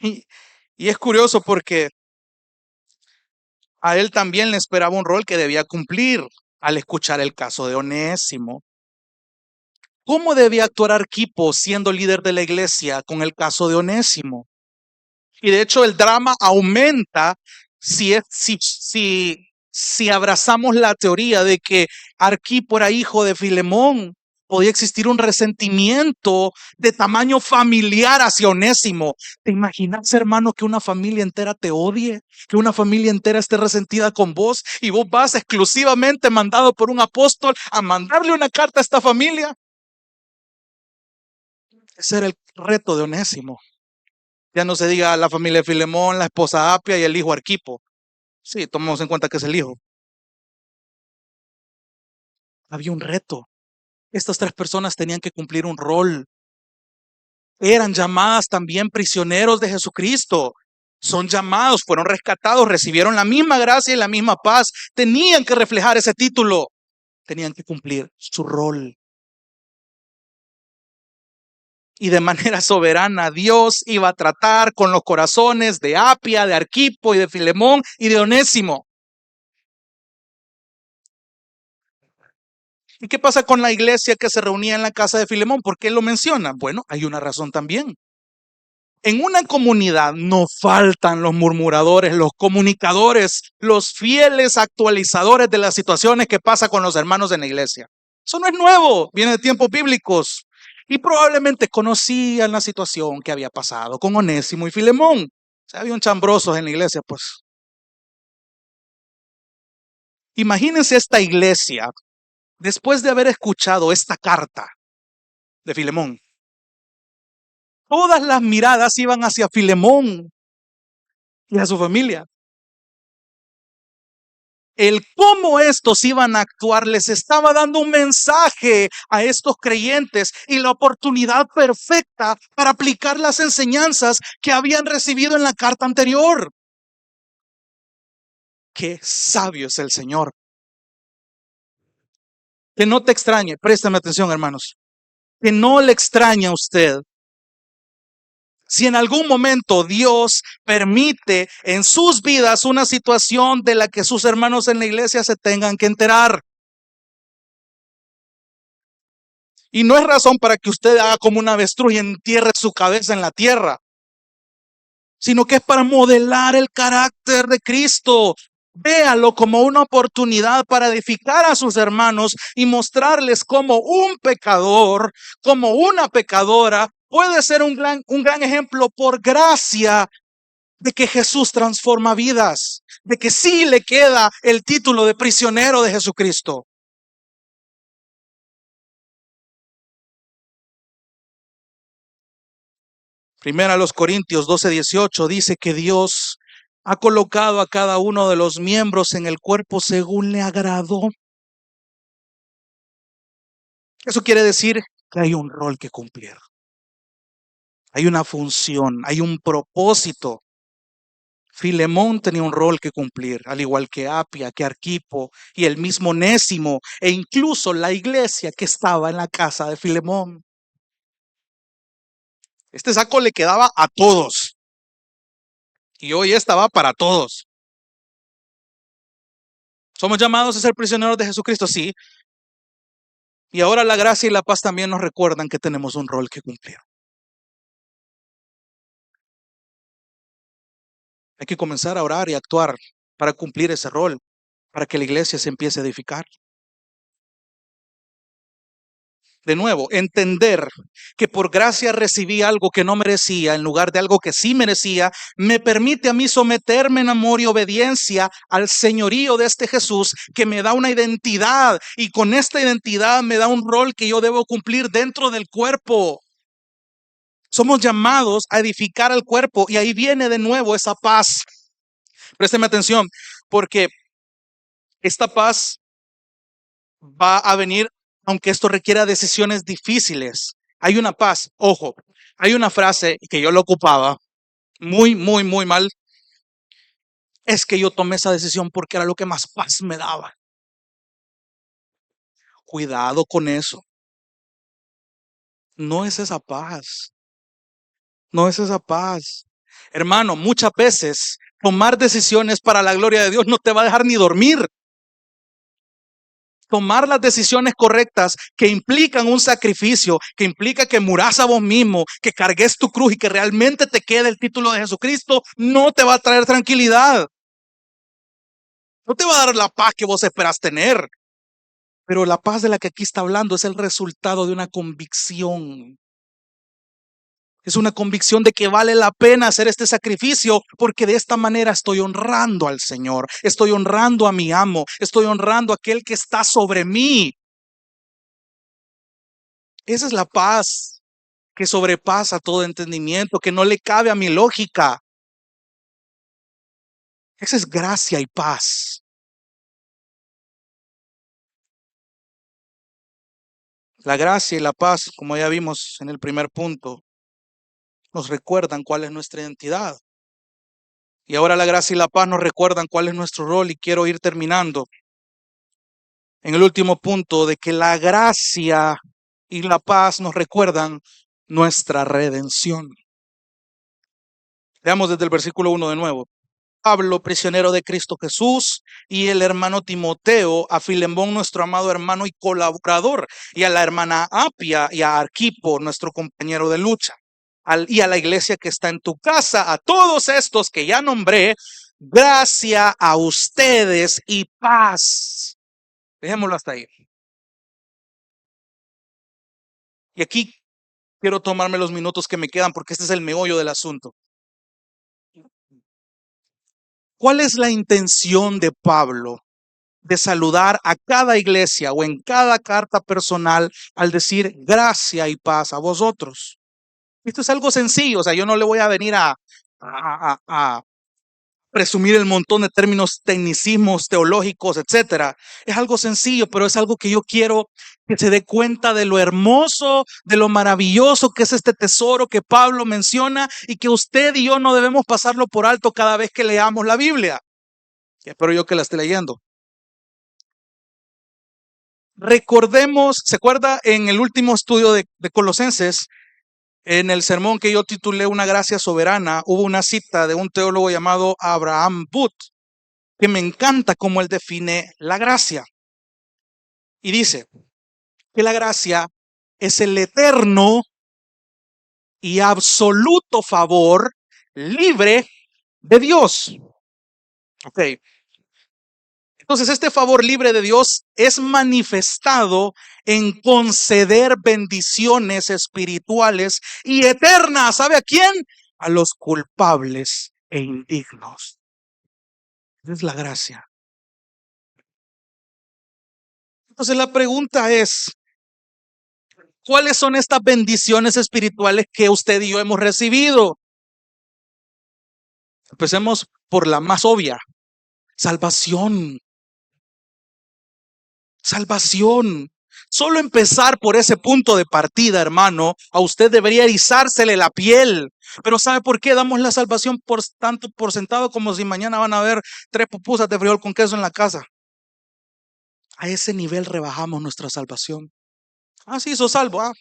Y, y es curioso porque a él también le esperaba un rol que debía cumplir al escuchar el caso de Onésimo. ¿Cómo debía actuar Arquipo siendo líder de la iglesia con el caso de Onésimo? Y de hecho el drama aumenta si abrazamos la teoría de que Arquipo era hijo de Filemón, podía existir un resentimiento de tamaño familiar hacia Onésimo. ¿Te imaginas, hermano, que una familia entera te odie? Que una familia entera esté resentida con vos y vos vas exclusivamente mandado por un apóstol a mandarle una carta a esta familia. Ese era el reto de Onésimo. Ya no se diga la familia de Filemón, la esposa Apia y el hijo Arquipo. Sí, tomamos en cuenta que es el hijo. Había un reto. Estas tres personas tenían que cumplir un rol. Eran llamadas también prisioneros de Jesucristo. Son llamados, fueron rescatados, recibieron la misma gracia y la misma paz. Tenían que reflejar ese título. Tenían que cumplir su rol. Y de manera soberana, Dios iba a tratar con los corazones de Apia, de Arquipo y de Filemón y de Onésimo. ¿Y qué pasa con la iglesia que se reunía en la casa de Filemón? ¿Por qué lo menciona? Bueno, hay una razón también. En una comunidad no faltan los murmuradores, los comunicadores, los fieles actualizadores de las situaciones que pasa con los hermanos en la iglesia. Eso no es nuevo, viene de tiempos bíblicos. Y probablemente conocían la situación que había pasado con Onésimo y Filemón. O sea, había un chambrosos en la iglesia, pues. Imagínense esta iglesia, después de haber escuchado esta carta de Filemón, todas las miradas iban hacia Filemón y a su familia. El cómo estos iban a actuar les estaba dando un mensaje a estos creyentes y la oportunidad perfecta para aplicar las enseñanzas que habían recibido en la carta anterior. Qué sabio es el Señor. Que no te extrañe, préstame atención, hermanos, que no le extrañe a usted si en algún momento Dios permite en sus vidas una situación de la que sus hermanos en la iglesia se tengan que enterar. Y no es razón para que usted haga como una avestruz y entierre su cabeza en la tierra, sino que es para modelar el carácter de Cristo. Véalo como una oportunidad para edificar a sus hermanos y mostrarles cómo un pecador, como una pecadora, puede ser un gran ejemplo por gracia de que Jesús transforma vidas, de que sí le queda el título de prisionero de Jesucristo. Primera a los Corintios 12:18 dice que Dios ha colocado a cada uno de los miembros en el cuerpo según le agradó. Eso quiere decir que hay un rol que cumplir. Hay una función, hay un propósito. Filemón tenía un rol que cumplir, al igual que Apia, que Arquipo y el mismo Onésimo, e incluso la iglesia que estaba en la casa de Filemón. Este saco le quedaba a todos. Y hoy estaba para todos. ¿Somos llamados a ser prisioneros de Jesucristo? Sí. Y ahora la gracia y la paz también nos recuerdan que tenemos un rol que cumplir. Hay que comenzar a orar y actuar para cumplir ese rol, para que la iglesia se empiece a edificar. De nuevo, entender que por gracia recibí algo que no merecía en lugar de algo que sí merecía, me permite a mí someterme en amor y obediencia al señorío de este Jesús que me da una identidad y con esta identidad me da un rol que yo debo cumplir dentro del cuerpo. Somos llamados a edificar al cuerpo y ahí viene de nuevo esa paz. Présteme atención, porque esta paz va a venir aunque esto requiera decisiones difíciles. Hay una paz, ojo, hay una frase que yo lo ocupaba muy mal. Es que yo tomé esa decisión porque era lo que más paz me daba. Cuidado con eso. No es esa paz. No es esa paz. Hermano, muchas veces tomar decisiones para la gloria de Dios no te va a dejar ni dormir. Tomar las decisiones correctas que implican un sacrificio, que implica que muras a vos mismo, que cargues tu cruz y que realmente te quede el título de Jesucristo, no te va a traer tranquilidad. No te va a dar la paz que vos esperas tener. Pero la paz de la que aquí está hablando es el resultado de una convicción. Es una convicción de que vale la pena hacer este sacrificio porque de esta manera estoy honrando al Señor, estoy honrando a mi amo, estoy honrando a aquel que está sobre mí. Esa es la paz que sobrepasa todo entendimiento, que no le cabe a mi lógica. Esa es gracia y paz. La gracia y la paz, como ya vimos en el primer punto, nos recuerdan cuál es nuestra identidad. Y ahora la gracia y la paz nos recuerdan cuál es nuestro rol y quiero ir terminando en el último punto de que la gracia y la paz nos recuerdan nuestra redención. Veamos desde el versículo 1 de nuevo. Pablo, prisionero de Cristo Jesús, y el hermano Timoteo, a Filemón, nuestro amado hermano y colaborador, y a la hermana Apia y a Arquipo, nuestro compañero de lucha, y a la iglesia que está en tu casa, a todos estos que ya nombré, gracia a ustedes y paz. Dejémoslo hasta ahí. Y aquí quiero tomarme los minutos que me quedan porque este es el meollo del asunto. ¿Cuál es la intención de Pablo de saludar a cada iglesia o en cada carta personal al decir gracia y paz a vosotros? Esto es algo sencillo, o sea, yo no le voy a venir a presumir el montón de términos, tecnicismos teológicos, etcétera. Es algo sencillo, pero es algo que yo quiero que se dé cuenta de lo hermoso, de lo maravilloso que es este tesoro que Pablo menciona y que usted y yo no debemos pasarlo por alto cada vez que leamos la Biblia. Y espero yo que la esté leyendo. Recordemos, ¿se acuerda en el último estudio de Colosenses? En el sermón que yo titulé Una gracia soberana, hubo una cita de un teólogo llamado Abraham Booth, que me encanta cómo él define la gracia. Y dice que la gracia es el eterno y absoluto favor libre de Dios. Ok. Entonces, este favor libre de Dios es manifestado en conceder bendiciones espirituales y eternas. ¿Sabe a quién? A los culpables e indignos. Esa es la gracia. Entonces, la pregunta es, ¿cuáles son estas bendiciones espirituales que usted y yo hemos recibido? Empecemos por la más obvia, salvación. Salvación. Solo empezar por ese punto de partida, hermano, a usted debería erizársele la piel. Pero ¿sabe por qué damos la salvación por tanto por sentado como si mañana van a haber 3 pupusas de frijol con queso en la casa? A ese nivel rebajamos nuestra salvación. Ah, sí, sos salvo.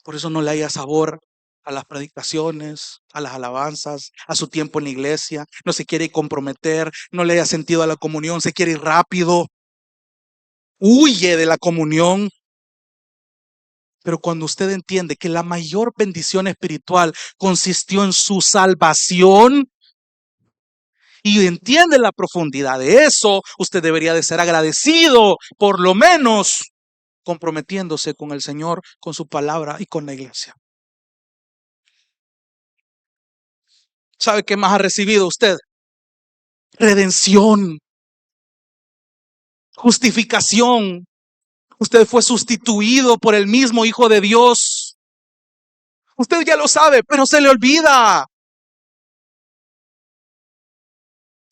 Por eso no le haya sabor a las predicaciones, a las alabanzas, a su tiempo en la iglesia. No se quiere comprometer, no le haya sentido a la comunión, se quiere ir rápido. Huye de la comunión. Pero cuando usted entiende que la mayor bendición espiritual consistió en su salvación y entiende la profundidad de eso, usted debería de ser agradecido, por lo menos comprometiéndose con el Señor, con su palabra y con la iglesia. ¿Sabe qué más ha recibido usted? Redención, justificación. Usted fue sustituido por el mismo Hijo de Dios. Usted ya lo sabe, pero se le olvida.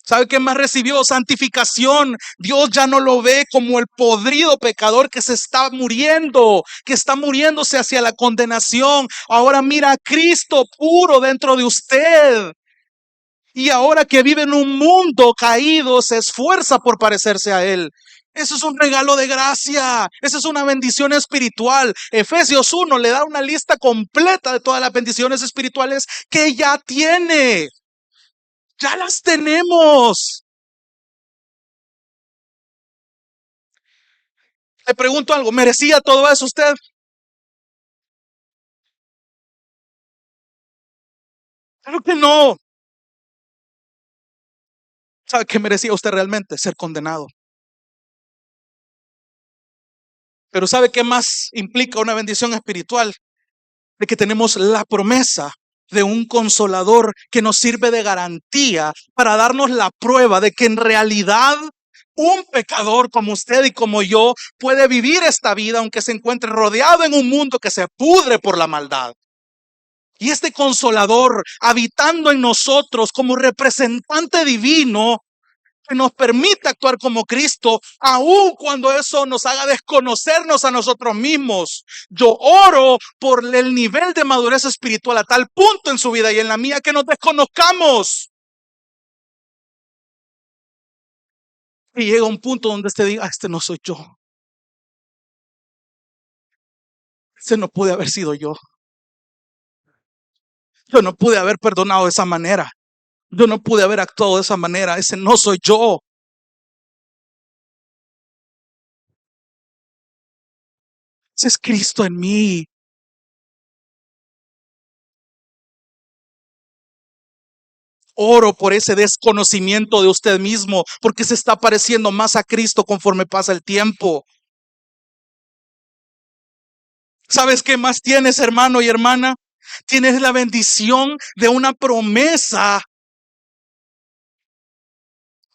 ¿Sabe qué más recibió? Santificación. Dios ya no lo ve como el podrido pecador que se está muriendo, que está muriéndose hacia la condenación. Ahora mira a Cristo puro dentro de usted. Y ahora que vive en un mundo caído, se esfuerza por parecerse a Él. Eso es un regalo de gracia. Esa es una bendición espiritual. Efesios 1 le da una lista completa de todas las bendiciones espirituales que ya tiene. Ya las tenemos. Le pregunto algo, ¿merecía todo eso usted? Claro que no. ¿Sabe qué merecía usted realmente? Ser condenado. Pero ¿sabe qué más implica una bendición espiritual? De que tenemos la promesa de un consolador que nos sirve de garantía para darnos la prueba de que en realidad un pecador como usted y como yo puede vivir esta vida aunque se encuentre rodeado en un mundo que se pudre por la maldad. Y este consolador habitando en nosotros como representante divino que nos permite actuar como Cristo, aun cuando eso nos haga desconocernos a nosotros mismos. Yo oro por el nivel de madurez espiritual a tal punto en su vida y en la mía que nos desconozcamos. Y llega un punto donde usted diga, este no soy yo. Ese no pude haber sido yo. Yo no pude haber perdonado de esa manera. Yo no pude haber actuado de esa manera. Ese no soy yo. Ese es Cristo en mí. Oro por ese desconocimiento de usted mismo, porque se está pareciendo más a Cristo conforme pasa el tiempo. ¿Sabes qué más tienes, hermano y hermana? Tienes la bendición de una promesa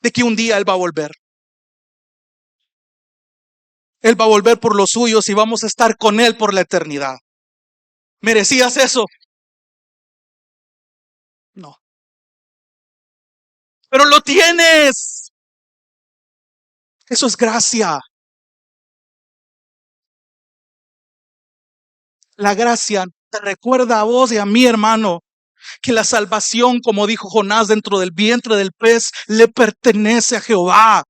de que un día Él va a volver. Él va a volver por los suyos y vamos a estar con Él por la eternidad. ¿Merecías eso? No. Pero lo tienes. Eso es gracia. La gracia te recuerda a vos y a mí, hermano, que la salvación, como dijo Jonás, dentro del vientre del pez, le pertenece a Jehová.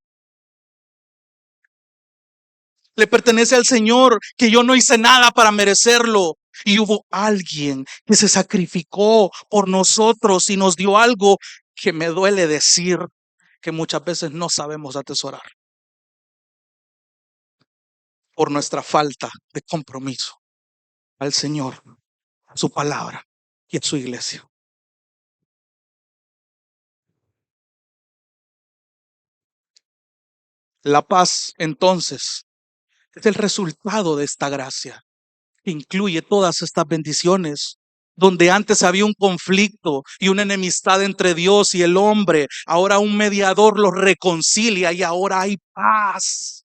Le pertenece al Señor, que yo no hice nada para merecerlo. Y hubo alguien que se sacrificó por nosotros y nos dio algo que me duele decir que muchas veces no sabemos atesorar por nuestra falta de compromiso al Señor, a su palabra y a su iglesia. La paz, entonces, es el resultado de esta gracia. Incluye todas estas bendiciones. Donde antes había un conflicto y una enemistad entre Dios y el hombre, ahora un mediador los reconcilia y ahora hay paz.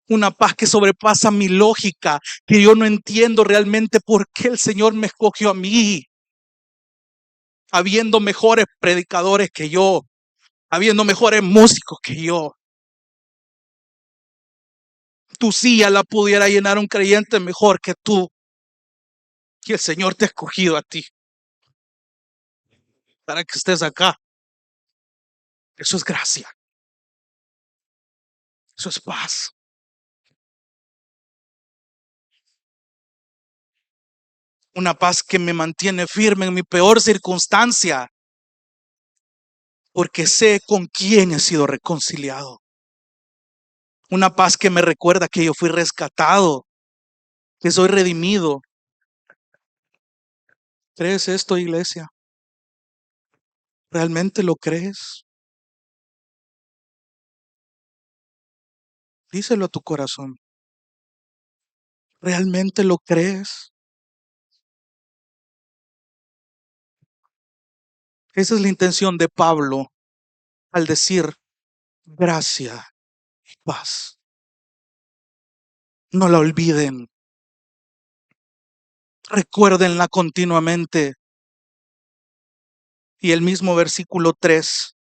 Una paz que sobrepasa mi lógica, que yo no entiendo realmente por qué el Señor me escogió a mí, habiendo mejores predicadores que yo, habiendo mejores músicos que yo. Tu silla la pudiera llenar un creyente mejor que tú, y el Señor te ha escogido a ti para que estés acá. Eso es gracia, eso es paz. Una paz que me mantiene firme en mi peor circunstancia, porque sé con quién he sido reconciliado. Una paz que me recuerda que yo fui rescatado, que soy redimido. ¿Crees esto, iglesia? ¿Realmente lo crees? Díselo a tu corazón. ¿Realmente lo crees? Esa es la intención de Pablo al decir gracia y paz. No la olviden. Recuérdenla continuamente. Y el mismo versículo 3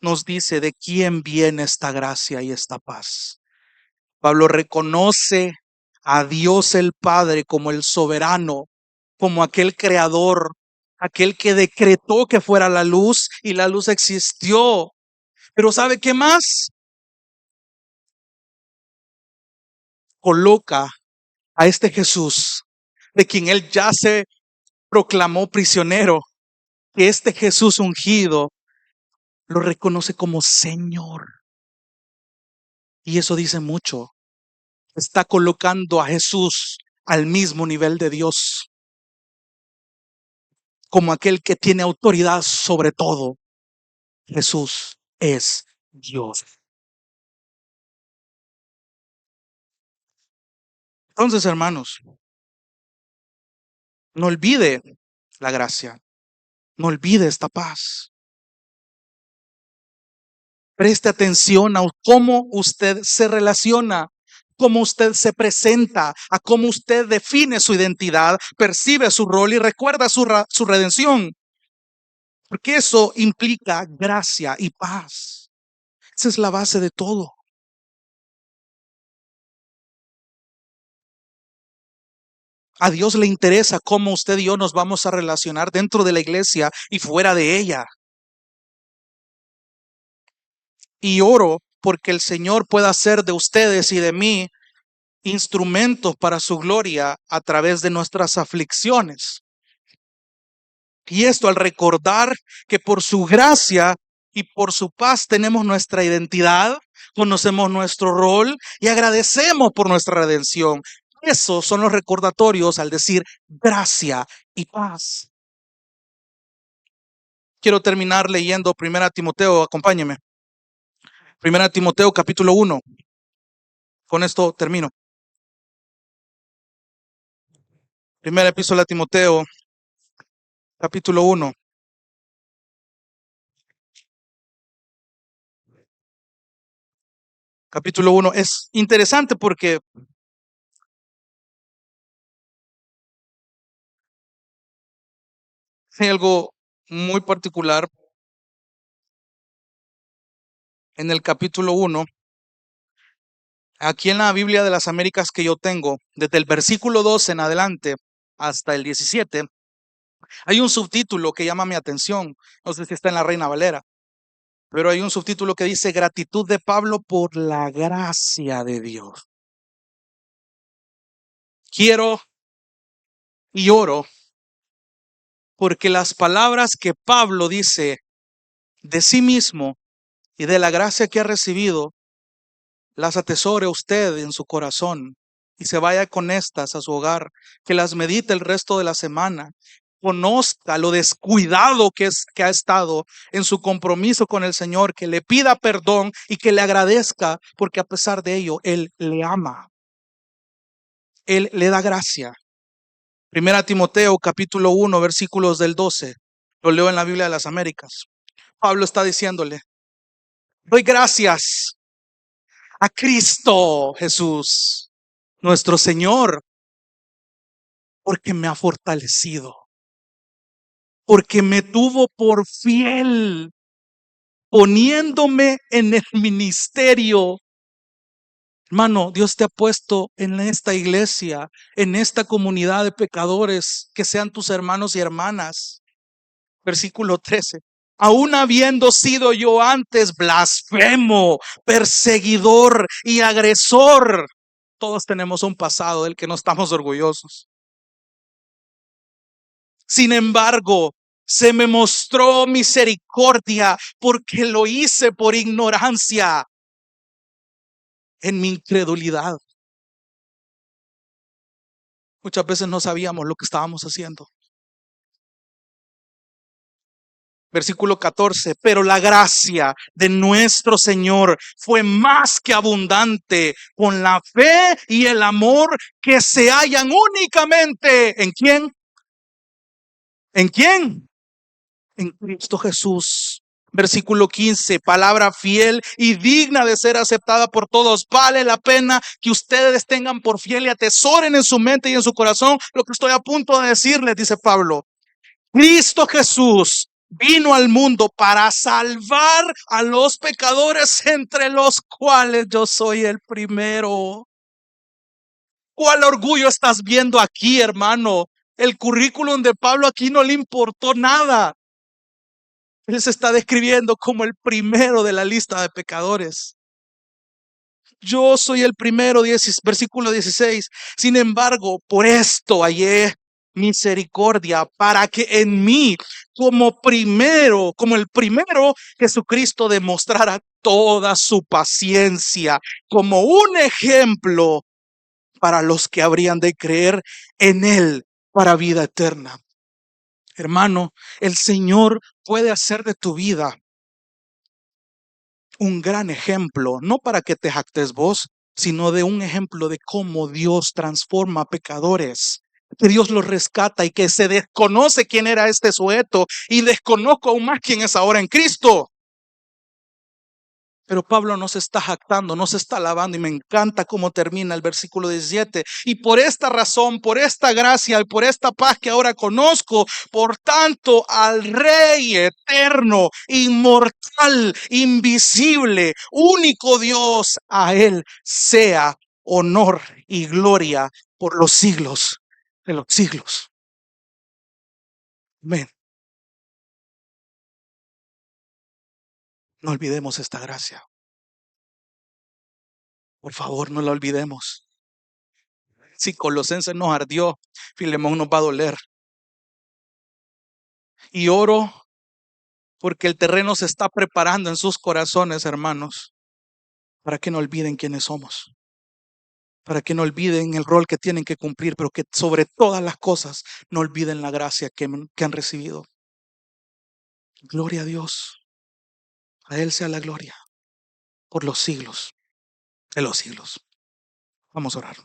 nos dice de quién viene esta gracia y esta paz. Pablo reconoce a Dios el Padre como el soberano, como aquel creador, aquel que decretó que fuera la luz y la luz existió. Pero ¿sabe qué más? Coloca a este Jesús, de quien él ya se proclamó prisionero, que este Jesús ungido lo reconoce como Señor. Y eso dice mucho. Está colocando a Jesús al mismo nivel de Dios, como aquel que tiene autoridad sobre todo. Jesús es Dios. Entonces, hermanos, no olvide la gracia, no olvide esta paz. Preste atención a cómo usted se relaciona, cómo usted se presenta, a cómo usted define su identidad, percibe su rol y recuerda su redención. Porque eso implica gracia y paz. Esa es la base de todo. A Dios le interesa cómo usted y yo nos vamos a relacionar dentro de la iglesia y fuera de ella. Y oro porque el Señor pueda hacer de ustedes y de mí instrumentos para su gloria a través de nuestras aflicciones. Y esto al recordar que por su gracia y por su paz tenemos nuestra identidad, conocemos nuestro rol y agradecemos por nuestra redención. Esos son los recordatorios al decir gracia y paz. Quiero terminar leyendo 1 Timoteo, acompáñeme. 1 Timoteo capítulo 1. Con esto termino. Primera epístola a Timoteo, capítulo 1. Capítulo 1 es interesante porque hay algo muy particular en el capítulo 1. Aquí en la Biblia de las Américas que yo tengo, desde el versículo 12 en adelante hasta el 17, hay un subtítulo que llama mi atención. No sé si está en la Reina Valera, pero hay un subtítulo que dice gratitud de Pablo por la gracia de Dios. Quiero y oro porque las palabras que Pablo dice de sí mismo y de la gracia que ha recibido, las atesore usted en su corazón y se vaya con estas a su hogar, que las medite el resto de la semana. Conozca lo descuidado que ha estado en su compromiso con el Señor, que le pida perdón y que le agradezca, porque a pesar de ello, Él le ama. Él le da gracia. 1 Timoteo capítulo 1, versículos del 12. Lo leo en la Biblia de las Américas. Pablo está diciéndole, doy gracias a Cristo Jesús, nuestro Señor, porque me ha fortalecido, porque me tuvo por fiel, poniéndome en el ministerio. Hermano, Dios te ha puesto en esta iglesia, en esta comunidad de pecadores, que sean tus hermanos y hermanas. Versículo 13. Aún habiendo sido yo antes blasfemo, perseguidor y agresor. Todos tenemos un pasado del que no estamos orgullosos. Sin embargo, se me mostró misericordia porque lo hice por ignorancia en mi incredulidad. Muchas veces no sabíamos lo que estábamos haciendo. Versículo 14, pero la gracia de nuestro Señor fue más que abundante con la fe y el amor que se hallan únicamente. ¿En quién? ¿En quién? En Cristo Jesús. Versículo 15, palabra fiel y digna de ser aceptada por todos. Vale la pena que ustedes tengan por fiel y atesoren en su mente y en su corazón lo que estoy a punto de decirles, dice Pablo. Cristo Jesús vino al mundo para salvar a los pecadores, entre los cuales yo soy el primero. ¿Cuál orgullo estás viendo aquí, hermano? El currículum de Pablo aquí no le importó nada. Él se está describiendo como el primero de la lista de pecadores. Yo soy el primero, versículo 16. Sin embargo, por esto hallé misericordia para que en mí, como el primero, Jesucristo demostrara toda su paciencia como un ejemplo para los que habrían de creer en él para vida eterna. Hermano, el Señor puede hacer de tu vida un gran ejemplo, no para que te jactes vos, sino de un ejemplo de cómo Dios transforma a pecadores, que Dios los rescata y que se desconoce quién era este sujeto y desconozco aún más quién es ahora en Cristo. Pero Pablo no se está jactando, no se está alabando, y me encanta cómo termina el versículo 17. Y por esta razón, por esta gracia y por esta paz que ahora conozco, por tanto al Rey eterno, inmortal, invisible, único Dios, a Él sea honor y gloria por los siglos de los siglos. Amén. No olvidemos esta gracia. Por favor, no la olvidemos. Si Colosenses nos ardió, Filemón nos va a doler. Y oro porque el terreno se está preparando en sus corazones, hermanos, para que no olviden quiénes somos, para que no olviden el rol que tienen que cumplir, pero que sobre todas las cosas no olviden la gracia que han recibido. Gloria a Dios. A Él sea la gloria por los siglos de los siglos. Vamos a orar.